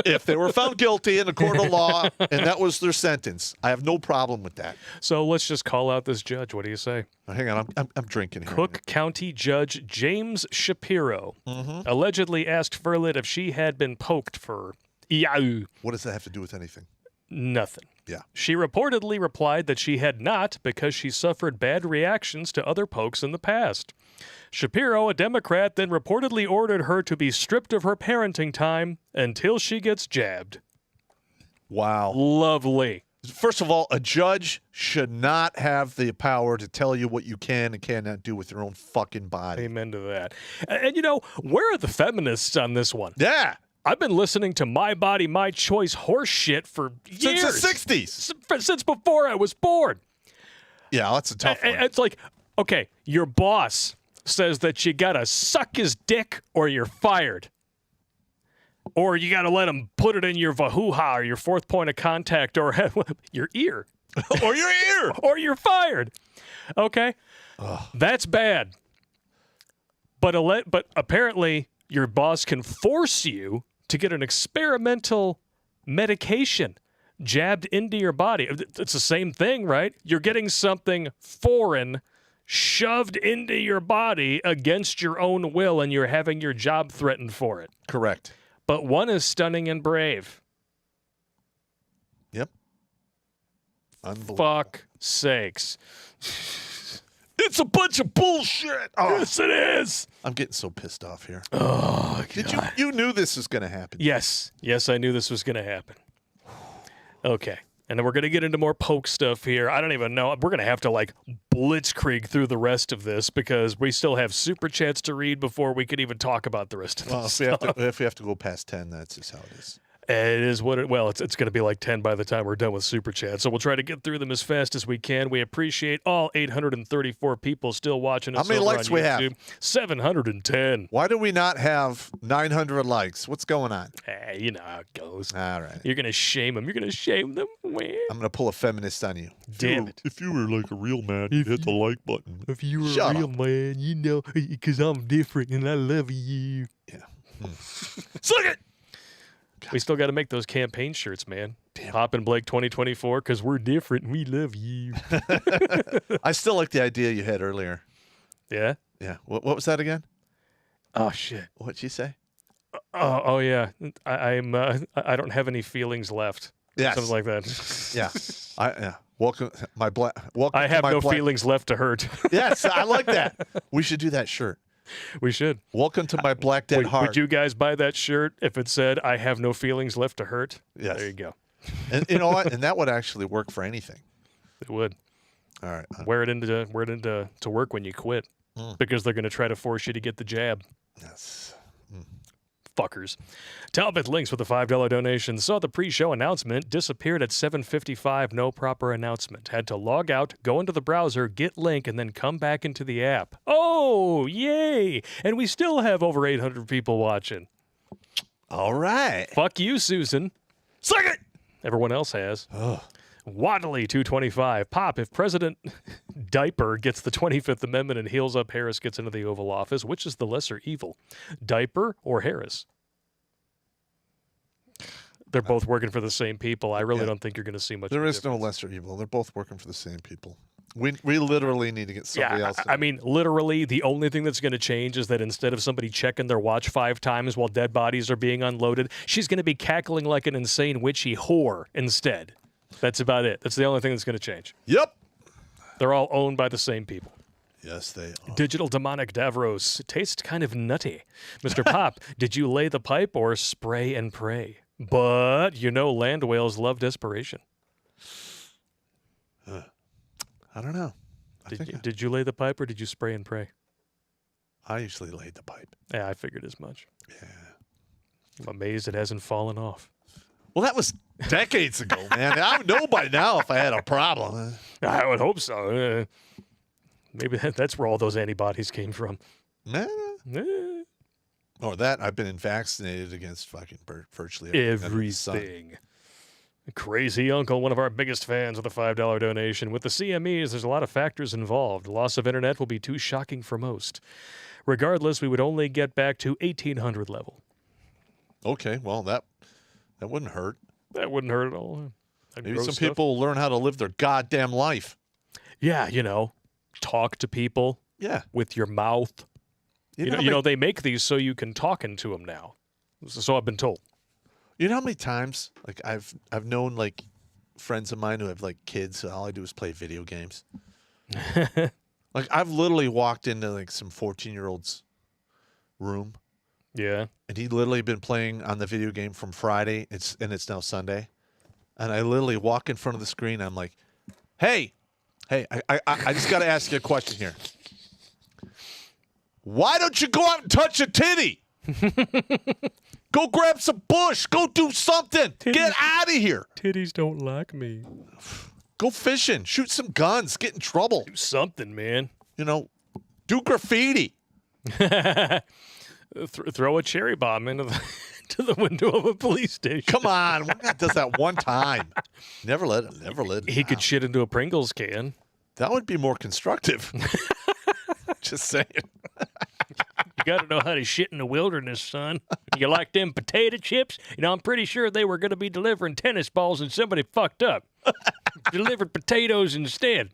If they were found guilty in a court of law and that was their sentence, I have no problem with that. So let's just call out this judge. What do you say? Hang on, I'm drinking here. Cook County Judge James Shapiro allegedly asked Furlet if she had been poked for Yahoo. What does that have to do with anything? Nothing. Yeah. She reportedly replied that she had not because she suffered bad reactions to other pokes in the past. Shapiro, a Democrat, then reportedly ordered her to be stripped of her parenting time until she gets jabbed. Wow. Lovely. First of all, a judge should not have the power to tell you what you can and cannot do with your own fucking body. Amen to that. And where are the feminists on this one? Yeah. I've been listening to My Body, My Choice horse shit for years. Since the 60s. Since before I was born. Yeah, that's a tough one. It's like, okay, your boss says that you gotta suck his dick or you're fired. Or you gotta let him put it in your vahuha or your fourth point of contact or your ear. Or your ear. Or you're fired. Okay? That's bad. But apparently your boss can force you to get an experimental medication jabbed into your body. It's the same thing, right? You're getting something foreign shoved into your body against your own will, and you're having your job threatened for it. Correct. But one is stunning and brave. Yep. Unbelievable. Fuck sakes. It's a bunch of bullshit. Oh, Yes, it is. I'm getting so pissed off here. Oh, Did you knew this was going to happen? Yes. Yes, I knew this was going to happen. Okay. And then we're going to get into more poke stuff here. I don't even know. We're going to have to blitzkrieg through the rest of this because we still have super chats to read before we can even talk about the rest of this stuff. If we have to go past 10, that's just how it is. It is what it. Well, it's going to be like 10 by the time we're done with super chat. So we'll try to get through them as fast as we can. We appreciate all 834 people still watching us. How many over likes on we YouTube. have? 710. Why do we not have 900 likes? What's going on? Hey, you know how it goes. All right. You're going to shame them. You're going to shame them. I'm going to pull a feminist on you. Damn it. If you were like a real man, you'd hit the like button. If you were Shut a real up. man, you know, because I'm different and I love you. Yeah. Suck it! We still got to make those campaign shirts, man. Popp and Blake 2024, because we're different and we love you. I still like the idea you had earlier. Yeah? Yeah. What was that again? Oh, shit. What'd you say? Oh yeah. I don't have any feelings left. Yes. Something like that. Yeah. Welcome, my black. Welcome. I to have my no black- feelings left to hurt. Yes, I like that. We should do that shirt. We should. Welcome to my black dead heart. Would you guys buy that shirt if it said, I have no feelings left to hurt? Yes. There you go. And you know what? And that would actually work for anything. It would. All right. Wear it into to work when you quit because they're going to try to force you to get the jab. Yes. Fuckers. Talbot Links with a $5 donation. Saw the pre-show announcement, disappeared at 7:55, no proper announcement. Had to log out, go into the browser, get link, and then come back into the app. Oh, yay! And we still have over 800 people watching. All right. Fuck you, Susan. Suck it! Everyone else has. Waddley 225. Popp, if President Diaper gets the 25th Amendment and heals up Harris gets into the Oval Office, which is the lesser evil? Diaper or Harris? They're both working for the same people. I really don't think you're going to see much. There of a is no difference. lesser evil. They're both working for the same people. We literally need to get somebody else. I mean, literally, the only thing that's going to change is that instead of somebody checking their watch 5 times while dead bodies are being unloaded, she's going to be cackling like an insane witchy whore instead. That's about it. That's the only thing that's going to change. Yep. They're all owned by the same people. Yes, they are. Digital Demonic Davros. It tastes kind of nutty. Mr. Popp, did you lay the pipe or spray and pray? But, land whales love desperation. I don't know. Did you lay the pipe or did you spray and pray? I usually laid the pipe. Yeah, I figured as much. Yeah. I'm amazed it hasn't fallen off. Well, that was decades ago, man. I would know by now if I had a problem. I would hope so. Maybe that's where all those antibodies came from. Or that I've been vaccinated against fucking virtually everything. Crazy Uncle, one of our biggest fans, with a $5 donation. With the CMEs, there's a lot of factors involved. Loss of internet will be too shocking for most. Regardless, we would only get back to 1800 level. Okay, well, that wouldn't hurt. That wouldn't hurt at all. Maybe some people will learn how to live their goddamn life. Yeah, talk to people. Yeah. With your mouth. They make these so you can talk into them now. So I've been told. You know how many times, like, I've known, like, friends of mine who have, like, kids, so all I do is play video games. Like, I've literally walked into, like, some 14-year-old's room. Yeah. And he'd literally been playing on the video game from Friday, and it's now Sunday. And I literally walk in front of the screen, and I'm like, hey, I just got to ask you a question here. Why don't you go out and touch a titty? Go grab some bush. Go do something. Get out of here. Titties don't like me. Go fishing. Shoot some guns. Get in trouble. Do something, man. Do graffiti. Throw a cherry bomb into the window of a police station. Come on. One guy does that one time. Never let it. He could shit into a Pringles can. That would be more constructive. Just saying. You got to know how to shit in the wilderness, son. You like them potato chips? I'm pretty sure they were going to be delivering tennis balls and somebody fucked up. Delivered potatoes instead.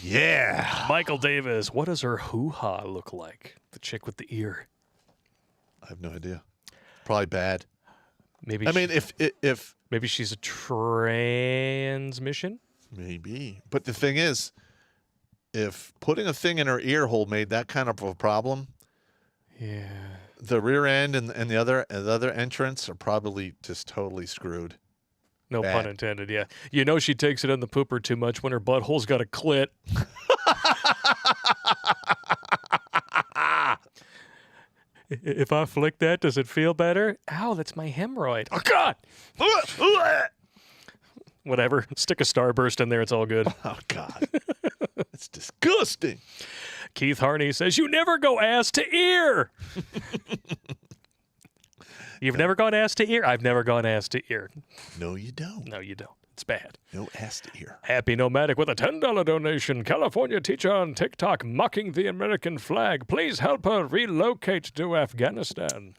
Yeah. Michael Davis, what does her hoo-ha look like? The chick with the ear. I have no idea. Probably bad. Maybe. If maybe she's a transmission. Maybe, but the thing is, if putting a thing in her ear hole made that kind of a problem, yeah, the rear end and the other entrance are probably just totally screwed. No pun intended. Yeah, she takes it in the pooper too much when her butthole's got a clit. If I flick that, does it feel better? Ow, that's my hemorrhoid. Oh, God. Whatever. Stick a starburst in there. It's all good. Oh, God. It's disgusting. Keith Harney says, you never go ass to ear. You've never gone ass to ear? I've never gone ass to ear. No, you don't. No, you don't. It's bad. No ass to ear. Happy Nomadic with a $10 donation. California teacher on TikTok mocking the American flag. Please help her relocate to Afghanistan.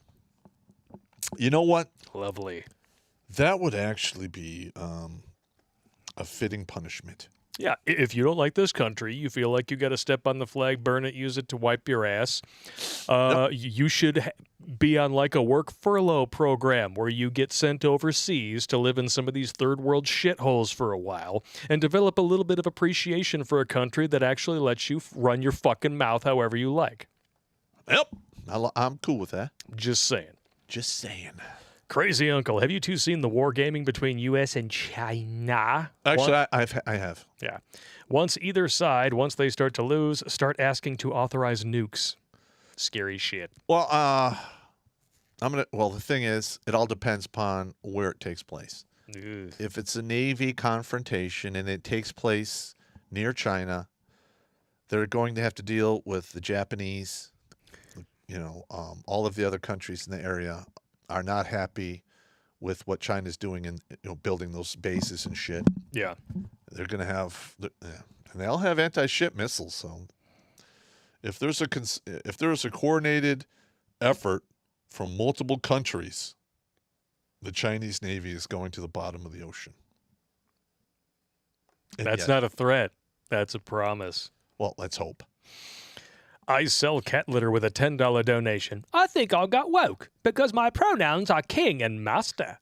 You know what? Lovely. That would actually be a fitting punishment. Yeah, if you don't like this country, you feel like you got to step on the flag, burn it, use it to wipe your ass, you should be on like a work furlough program where you get sent overseas to live in some of these third world shitholes for a while and develop a little bit of appreciation for a country that actually lets you run your fucking mouth however you like. Yep, I'm cool with that. Just saying. Just saying. Crazy Uncle, have you two seen the wargaming between U.S. and China? Actually, I have. Yeah. Once they start to lose, start asking to authorize nukes. Scary shit. Well, the thing is, it all depends upon where it takes place. Ugh. If it's a Navy confrontation and it takes place near China, they're going to have to deal with the Japanese. All of the other countries in the area are not happy with what China's doing in building those bases and shit. Yeah. They're going to have, and they all have anti-ship missiles. So if there's a coordinated effort from multiple countries, the Chinese Navy is going to the bottom of the ocean. And That's not a threat. That's a promise. Well, let's hope. I sell cat litter with a $10 donation. I think I got woke because my pronouns are king and master.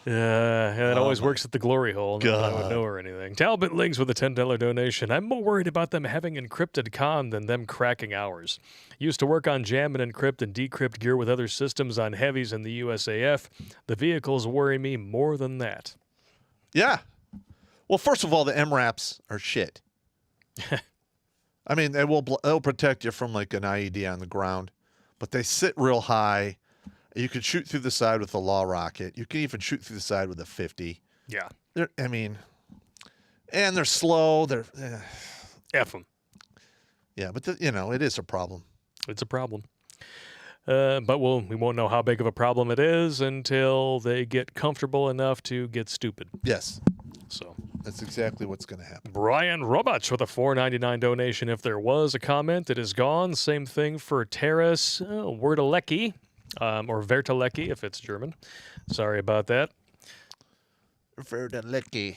And it always works at the glory hole. Not that I would know or anything. Talbot Links with a $10 donation. I'm more worried about them having encrypted con than them cracking ours. Used to work on jam and encrypt and decrypt gear with other systems on heavies in the USAF. The vehicles worry me more than that. Yeah. Well, first of all, the MRAPs are shit. I mean, they'll protect you from like an IED on the ground, but they sit real high. You can shoot through the side with a law rocket. You can even shoot through the side with a 50. Yeah. And they're slow. They're F them. Yeah, but it is a problem. It's a problem. But we won't know how big of a problem it is until they get comfortable enough to get stupid. Yes. So that's exactly what's going to happen. Brian Robots with a $4.99 donation. If there was a comment, it is gone. Same thing for Terrace Werdelecki. Or Vertelecki, if it's German. Sorry about that. Vertelecki.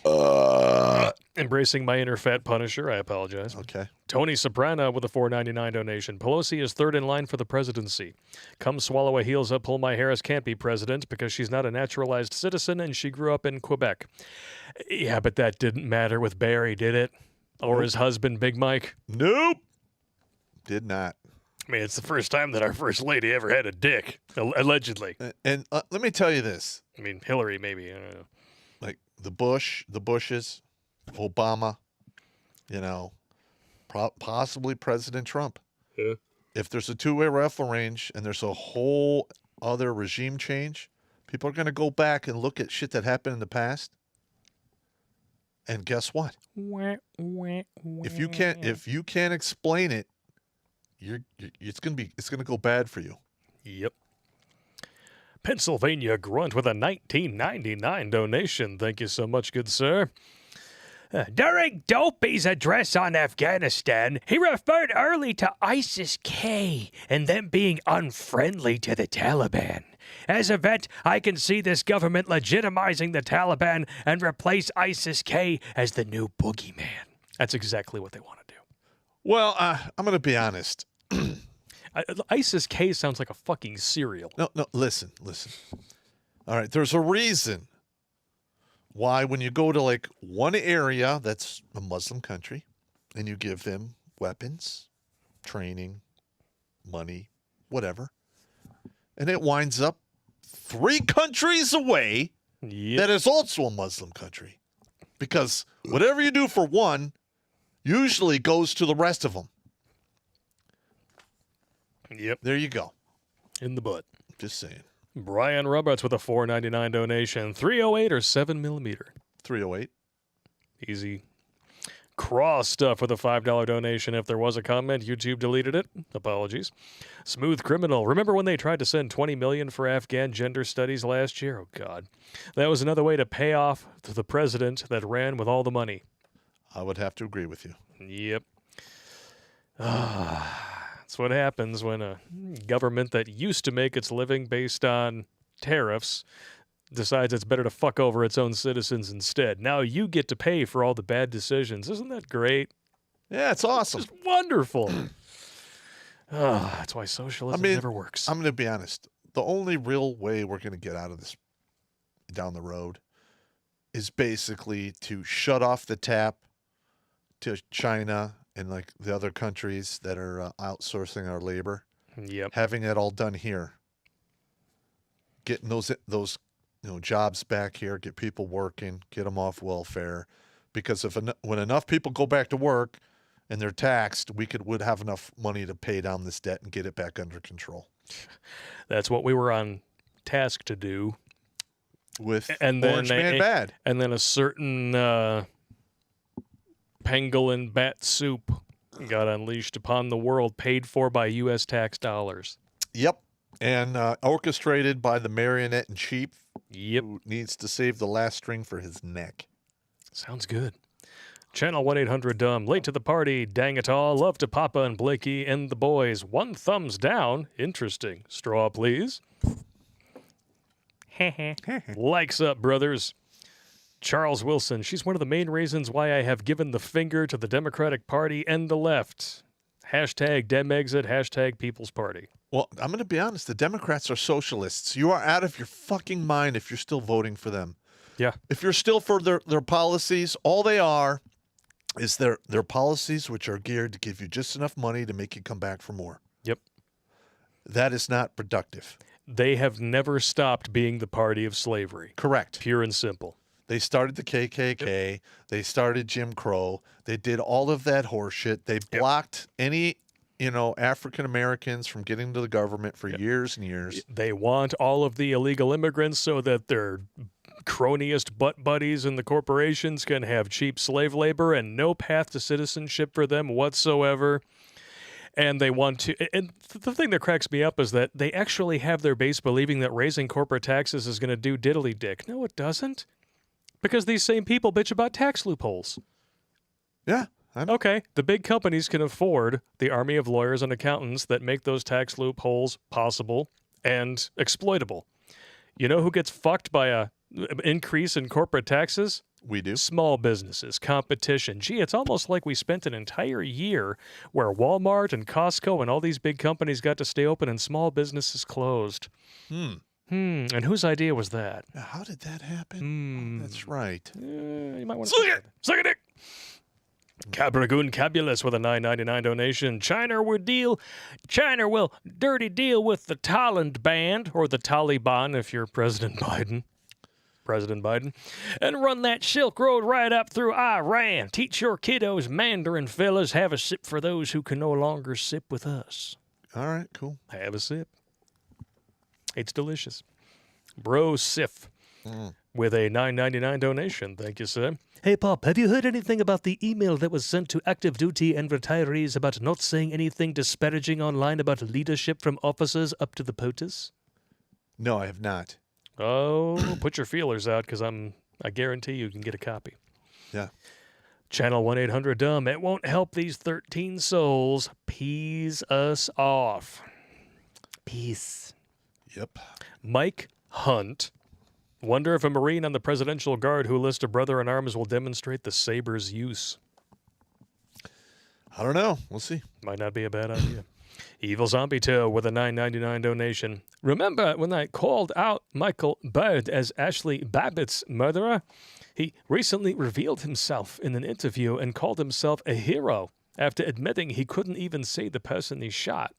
Embracing my inner fat punisher. I apologize. Okay. Tony Soprano with a $4.99 donation. Pelosi is third in line for the presidency. Come swallow a heels up, pull my Harris can't be president because she's not a naturalized citizen and she grew up in Quebec. Yeah, but that didn't matter with Barry, did it? Or his husband, Big Mike? Nope. Did not. I mean, it's the first time that our first lady ever had a dick, allegedly. And let me tell you this. I mean, Hillary, maybe. I don't know. Like the Bushes, Obama, possibly President Trump. Yeah. If there's a two-way rifle range and there's a whole other regime change, people are going to go back and look at shit that happened in the past. And guess what? If you can't explain it, it's gonna go bad for you. Yep. Pennsylvania Grunt with a $19.99 donation. Thank you so much, good sir. During Dopey's address on Afghanistan, he referred early to ISIS-K and them being unfriendly to the Taliban. As a vet, I can see this government legitimizing the Taliban and replace ISIS-K as the new boogeyman. That's exactly what they want to do. Well, I'm going to be honest. ISIS-K sounds like a fucking cereal. No, listen. All right, there's a reason why when you go to like one area that's a Muslim country and you give them weapons, training, money, whatever, and it winds up 3 countries away that is also a Muslim country. Because whatever you do for one usually goes to the rest of them. Yep. There you go. In the butt. Just saying. Brian Roberts with a $4.99 donation. 308 or 7mm? 308. Easy. Cross Stuff with a $5 donation. If there was a comment, YouTube deleted it. Apologies. Smooth Criminal. Remember when they tried to send $20 million for Afghan gender studies last year? Oh, God. That was another way to pay off to the president that ran with all the money. I would have to agree with you. Yep. That's what happens when a government that used to make its living based on tariffs decides it's better to fuck over its own citizens instead. Now you get to pay for all the bad decisions. Isn't that great? Yeah, it's awesome. It's wonderful. That's why socialism never works. I'm going to be honest. The only real way we're going to get out of this down the road is basically to shut off the tap to China and like the other countries that are outsourcing our labor. Yep. Having it all done here. Getting those jobs back here, get people working, get them off welfare. Because when enough people go back to work and they're taxed, would have enough money to pay down this debt and get it back under control. That's what we were on task to do. With Orange Man Bad. And then a certain pangolin bat soup got unleashed upon the world, paid for by U.S. tax dollars. Yep. And orchestrated by the marionette in chief. Yep. Who needs to save the last string for his neck. Sounds good. Channel 1-800-DUMB. Late to the party. Dang it all. Love to Papa and Blakey and the boys. 1 thumbs down. Interesting. Straw, please. Likes up, brothers. Charles Wilson. She's one of the main reasons why I have given the finger to the Democratic Party and the left. Hashtag Demexit. Hashtag People's Party. Well, I'm going to be honest. The Democrats are socialists. You are out of your fucking mind if you're still voting for them. Yeah. If you're still for their policies, all they are is their policies which are geared to give you just enough money to make you come back for more. Yep. That is not productive. They have never stopped being the party of slavery. Correct. Pure and simple. They started the KKK. Yep. They started Jim Crow. They did all of that horseshit. They blocked any, African Americans from getting to the government for years and years. They want all of the illegal immigrants so that their cronyist butt buddies in the corporations can have cheap slave labor and no path to citizenship for them whatsoever. And they want to, and the thing that cracks me up is that they actually have their base believing that raising corporate taxes is going to do diddly dick. No, it doesn't. Because these same people bitch about tax loopholes. Yeah. Okay, the big companies can afford the army of lawyers and accountants that make those tax loopholes possible and exploitable. You know who gets fucked by a increase in corporate taxes? We do. Small businesses, competition. Gee, it's almost like we spent an entire year where Walmart and Costco and all these big companies got to stay open and small businesses closed. And whose idea was that? How did that happen? Oh, that's right. You might want to suck it, Dick. Cabragoon Cabulus with a $9.99 donation. China will dirty deal with the Thailand band, or the Taliban if you're President Biden, and run that Silk Road right up through Iran. Teach your kiddos Mandarin, fellas. Have a sip for those who can no longer sip with us. All right, cool. Have a sip. It's delicious. Bro Sif with a $9.99 donation. Thank you, sir. Hey, Pop, have you heard anything about the email that was sent to active duty and retirees about not saying anything disparaging online about leadership from officers up to the POTUS? No, I have not. Oh, put your feelers out, because I guarantee you can get a copy. Yeah. Channel 1-800-DUMB. It won't help these 13 souls. Pease us off. Peace. Yep. Mike Hunt. Wonder if a Marine on the Presidential Guard who lists a brother in arms will demonstrate the saber's use. I don't know. We'll see. Might not be a bad idea. Evil Zombie Toe with a $9.99 donation. Remember when I called out Michael Bird as Ashley Babbitt's murderer? He recently revealed himself in an interview and called himself a hero after admitting he couldn't even see the person he shot.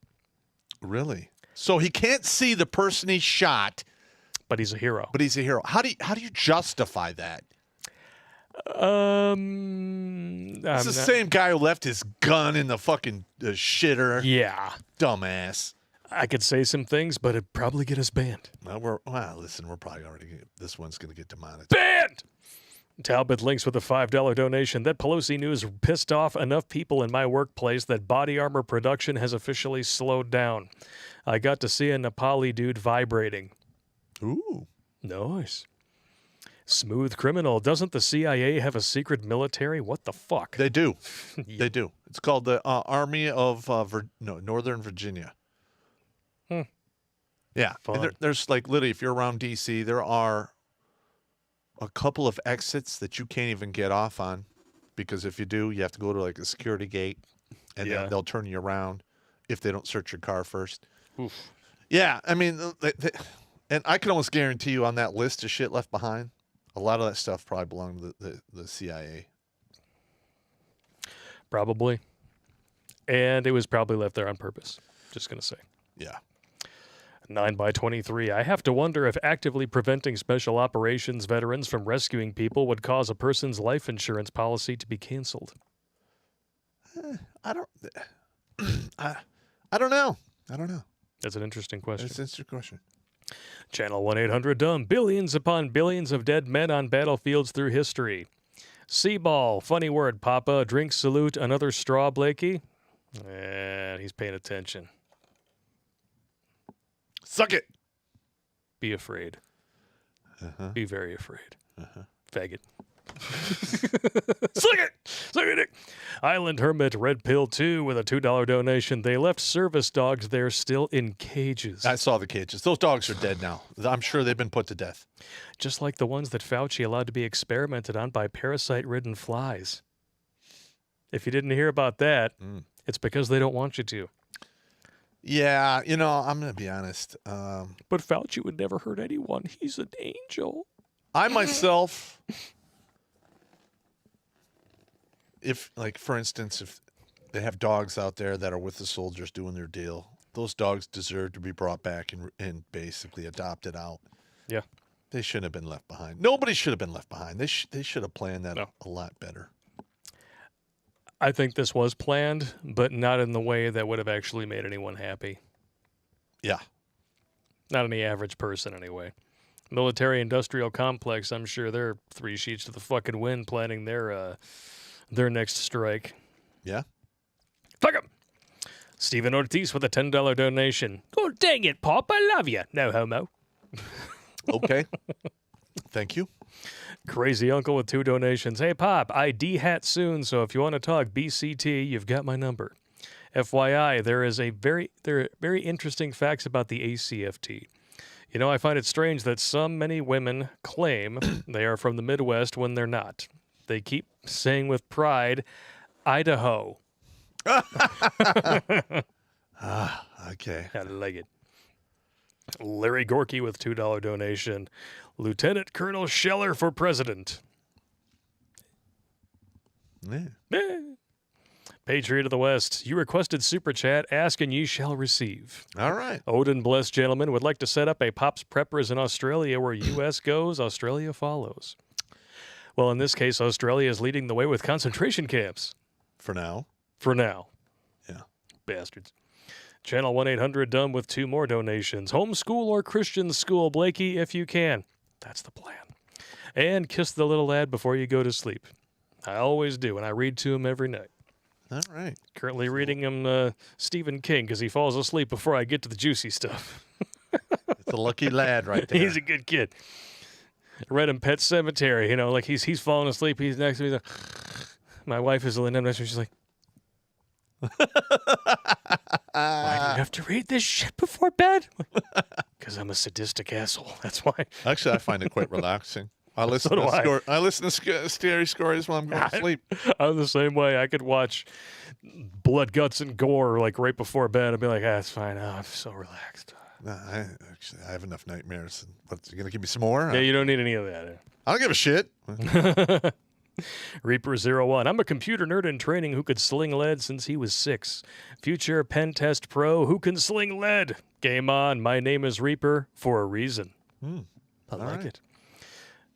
Really? So he can't see the person he shot, but he's a hero. How do you justify that? It's the same guy who left his gun in the fucking shitter. Yeah. Dumbass. I could say some things, but it'd probably get us banned. Listen, we're probably this one's going to get demonetized. Banned! Talbot links with a $5 donation. That Pelosi news pissed off enough people in my workplace that body armor production has officially slowed down. I got to see a Nepali dude vibrating. Ooh. Nice. Smooth Criminal. Doesn't the CIA have a secret military? What the fuck? They do. Yeah. They do. It's called the Army of Northern Virginia. Yeah. There's like literally, if you're around D.C., there are a couple of exits that you can't even get off on, because if you do, you have to go to like a security gate, and they'll turn you around if they don't search your car first. Oof. Yeah, I mean, and I can almost guarantee you on that list of shit left behind, a lot of that stuff probably belonged to the CIA. Probably. And it was probably left there on purpose. Just going to say. Yeah. 9/23. I have to wonder if actively preventing special operations veterans from rescuing people would cause a person's life insurance policy to be canceled. I don't know. That's an interesting question. That's an interesting question. Channel 1-800-DUMB. Billions upon billions of dead men on battlefields through history. Seaball. Funny word, Papa. Drink salute. Another straw, Blakey. And he's paying attention. Suck it. Be afraid. Be very afraid. Faggot. Suck it! Suck it, Dick! Island Hermit Red Pill 2 with a $2 donation. They left service dogs there still in cages. I saw the cages. Those dogs are dead now. I'm sure they've been put to death. Just like the ones that Fauci allowed to be experimented on by parasite-ridden flies. If you didn't hear about that, it's because they don't want you to. Yeah, I'm going to be honest. But Fauci would never hurt anyone. He's an angel. I myself, for instance, if they have dogs out there that are with the soldiers doing their deal, those dogs deserve to be brought back and basically adopted out. Yeah. They shouldn't have been left behind. Nobody should have been left behind. They should have planned that a lot better. I think this was planned, but not in the way that would have actually made anyone happy. Yeah. Not any average person, anyway. Military-industrial complex, I'm sure they're 3 sheets to the fucking wind planning their next strike. Yeah. Fuck 'em! Stephen Ortiz with a $10 donation. Oh, dang it, Pop. I love you. No homo. Okay. Thank you. Crazy Uncle with 2 donations. Hey, Pop, I hat soon, so if you want to talk BCT, you've got my number. FYI, there are very interesting facts about the ACFT. I find it strange that many women claim they are from the Midwest when they're not. They keep saying with pride, Idaho. Okay. I like it. Larry Gorky with $2 donation. Lieutenant Colonel Scheller for president. Yeah. Patriot of the West, you requested Super Chat. Ask and ye shall receive. All right. Odin Blessed Gentleman would like to set up a Pops Preppers in Australia where U.S. goes, Australia follows. Well, in this case, Australia is leading the way with concentration camps. For now. Yeah. Bastards. Channel 1-800 with 2 more donations. Homeschool or Christian school, Blakey, if you can. That's the plan. And kiss the little lad before you go to sleep. I always do, and I read to him every night. All right. Currently reading him Stephen King because he falls asleep before I get to the juicy stuff. It's a lucky lad right there. He's a good kid. I read him Pet Cemetery, he's falling asleep. He's next to me. My wife is laying down next to me. She's like, why do you have to read this shit before bed? Because I'm a sadistic asshole. That's why. Actually, I find it quite relaxing. I listen to scary stories while I'm going to sleep. I'm the same way. I could watch blood, guts, and gore right before bed and be like, it's fine. Oh, I'm so relaxed. No, I have enough nightmares. What, you going to give me some more? Yeah, you don't need any of that. I don't give a shit. Reaper01. I'm a computer nerd in training who could sling lead since he was 6. Future pen test pro who can sling lead. Game on. My name is Reaper for a reason. I like it.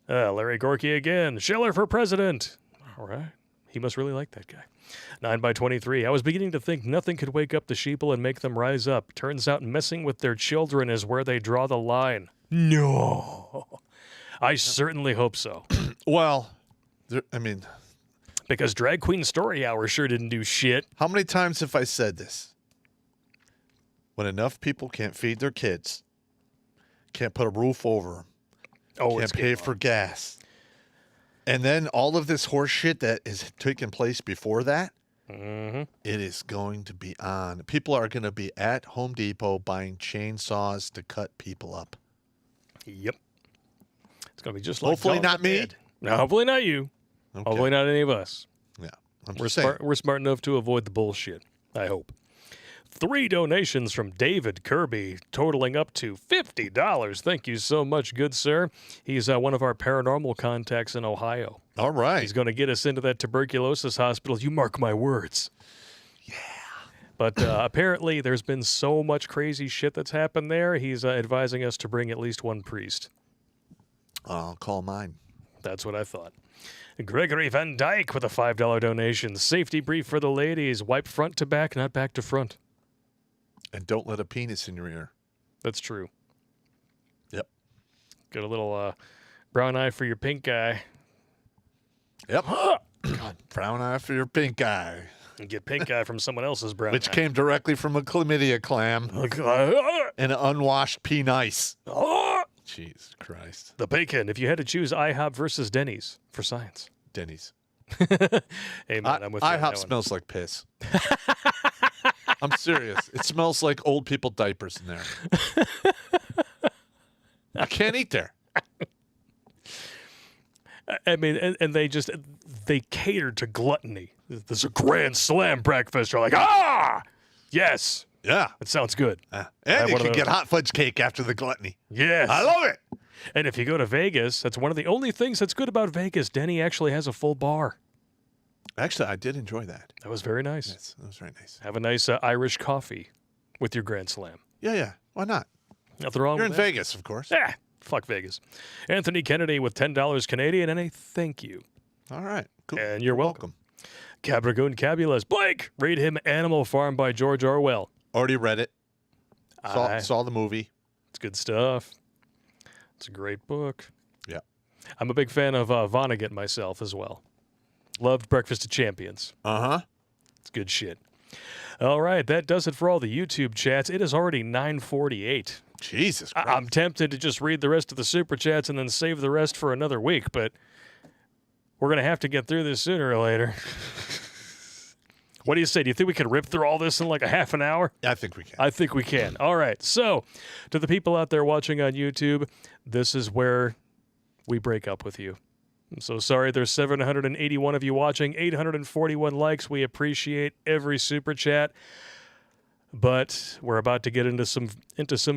Larry Gorky again. Scheller for president. All right. He must really like that guy. 9x23. I was beginning to think nothing could wake up the sheeple and make them rise up. Turns out messing with their children is where they draw the line. No. I certainly hope so. Well, because Drag Queen Story Hour sure didn't do shit. How many times have I said this? When enough people can't feed their kids, can't put a roof over them, can't pay for gas, and then all of this horse shit that is taking place before that, it is going to be on. People are going to be at Home Depot buying chainsaws to cut people up. Yep. It's going to be just like hopefully not me. No, hopefully not you. Okay. Hopefully not any of us. Yeah. We're smart enough to avoid the bullshit, I hope. 3 donations from David Kirby, totaling up to $50. Thank you so much, good sir. He's one of our paranormal contacts in Ohio. All right. He's going to get us into that tuberculosis hospital. You mark my words. Yeah. But apparently there's been so much crazy shit that's happened there, he's advising us to bring at least 1 priest. I'll call mine. That's what I thought. Gregory Van Dyke with a $5 donation. Safety brief for the ladies. Wipe front to back, not back to front. And don't let a penis in your ear. That's true. Yep. Get a little brown eye for your pink eye. Yep. God, brown eye for your pink eye. And get pink eye from someone else's brown Which eye. came directly from a chlamydia clam. And an unwashed pea-nice. Jesus Christ. The bacon. If you had to choose IHOP versus Denny's for science. Denny's. Hey, man, I'm with you. IHOP smells like piss. I'm serious. It smells like old people diapers in there. I can't eat there. I mean, and they cater to gluttony. There's a grand slam breakfast. You're like, yes, Yeah. It sounds good. And have you one of can get those. hot fudge cake after the gluttony. Yes. I love it. And if you go to Vegas, that's one of the only things that's good about Vegas. Denny actually has a full bar. Actually, I did enjoy that. That was very nice. Yes, that was very nice. Have a nice Irish coffee with your Grand Slam. Yeah. Why not? Nothing wrong You're in with that. Vegas, of course. Fuck Vegas. Anthony Kennedy with $10 Canadian and a thank you. All right. Cool. And you're welcome. Cabragoon Cabulous. Blake, read him Animal Farm by George Orwell. Already read it. Saw the movie. It's good stuff. It's a great book. Yeah. I'm a big fan of Vonnegut myself as well. Loved Breakfast of Champions. Uh-huh. It's good shit. All right, that does it for all the YouTube chats. It is already 9:48. Jesus Christ. I'm tempted to just read the rest of the super chats and then save the rest for another week, but we're going to have to get through this sooner or later. What do you say? Do you think we can rip through all this in like a half an hour? I think we can. I think we can. All right. So, to the people out there watching on YouTube, this is where we break up with you. I'm so sorry. There's 781 of you watching, 841 likes. We appreciate every super chat. But we're about to get into some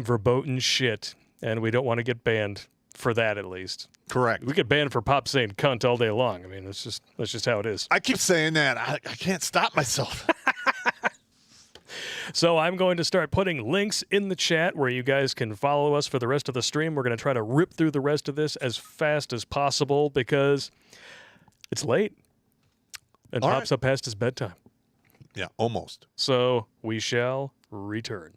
verboten shit, and we don't want to get banned for that, at least. Correct. We get banned for Pop saying cunt all day long. I mean, that's just how it is. I keep saying that. I can't stop myself. So I'm going to start putting links in the chat where you guys can follow us for the rest of the stream. We're going to try to rip through the rest of this as fast as possible because it's late. And All Pop's up past his bedtime. Yeah, almost. So we shall return.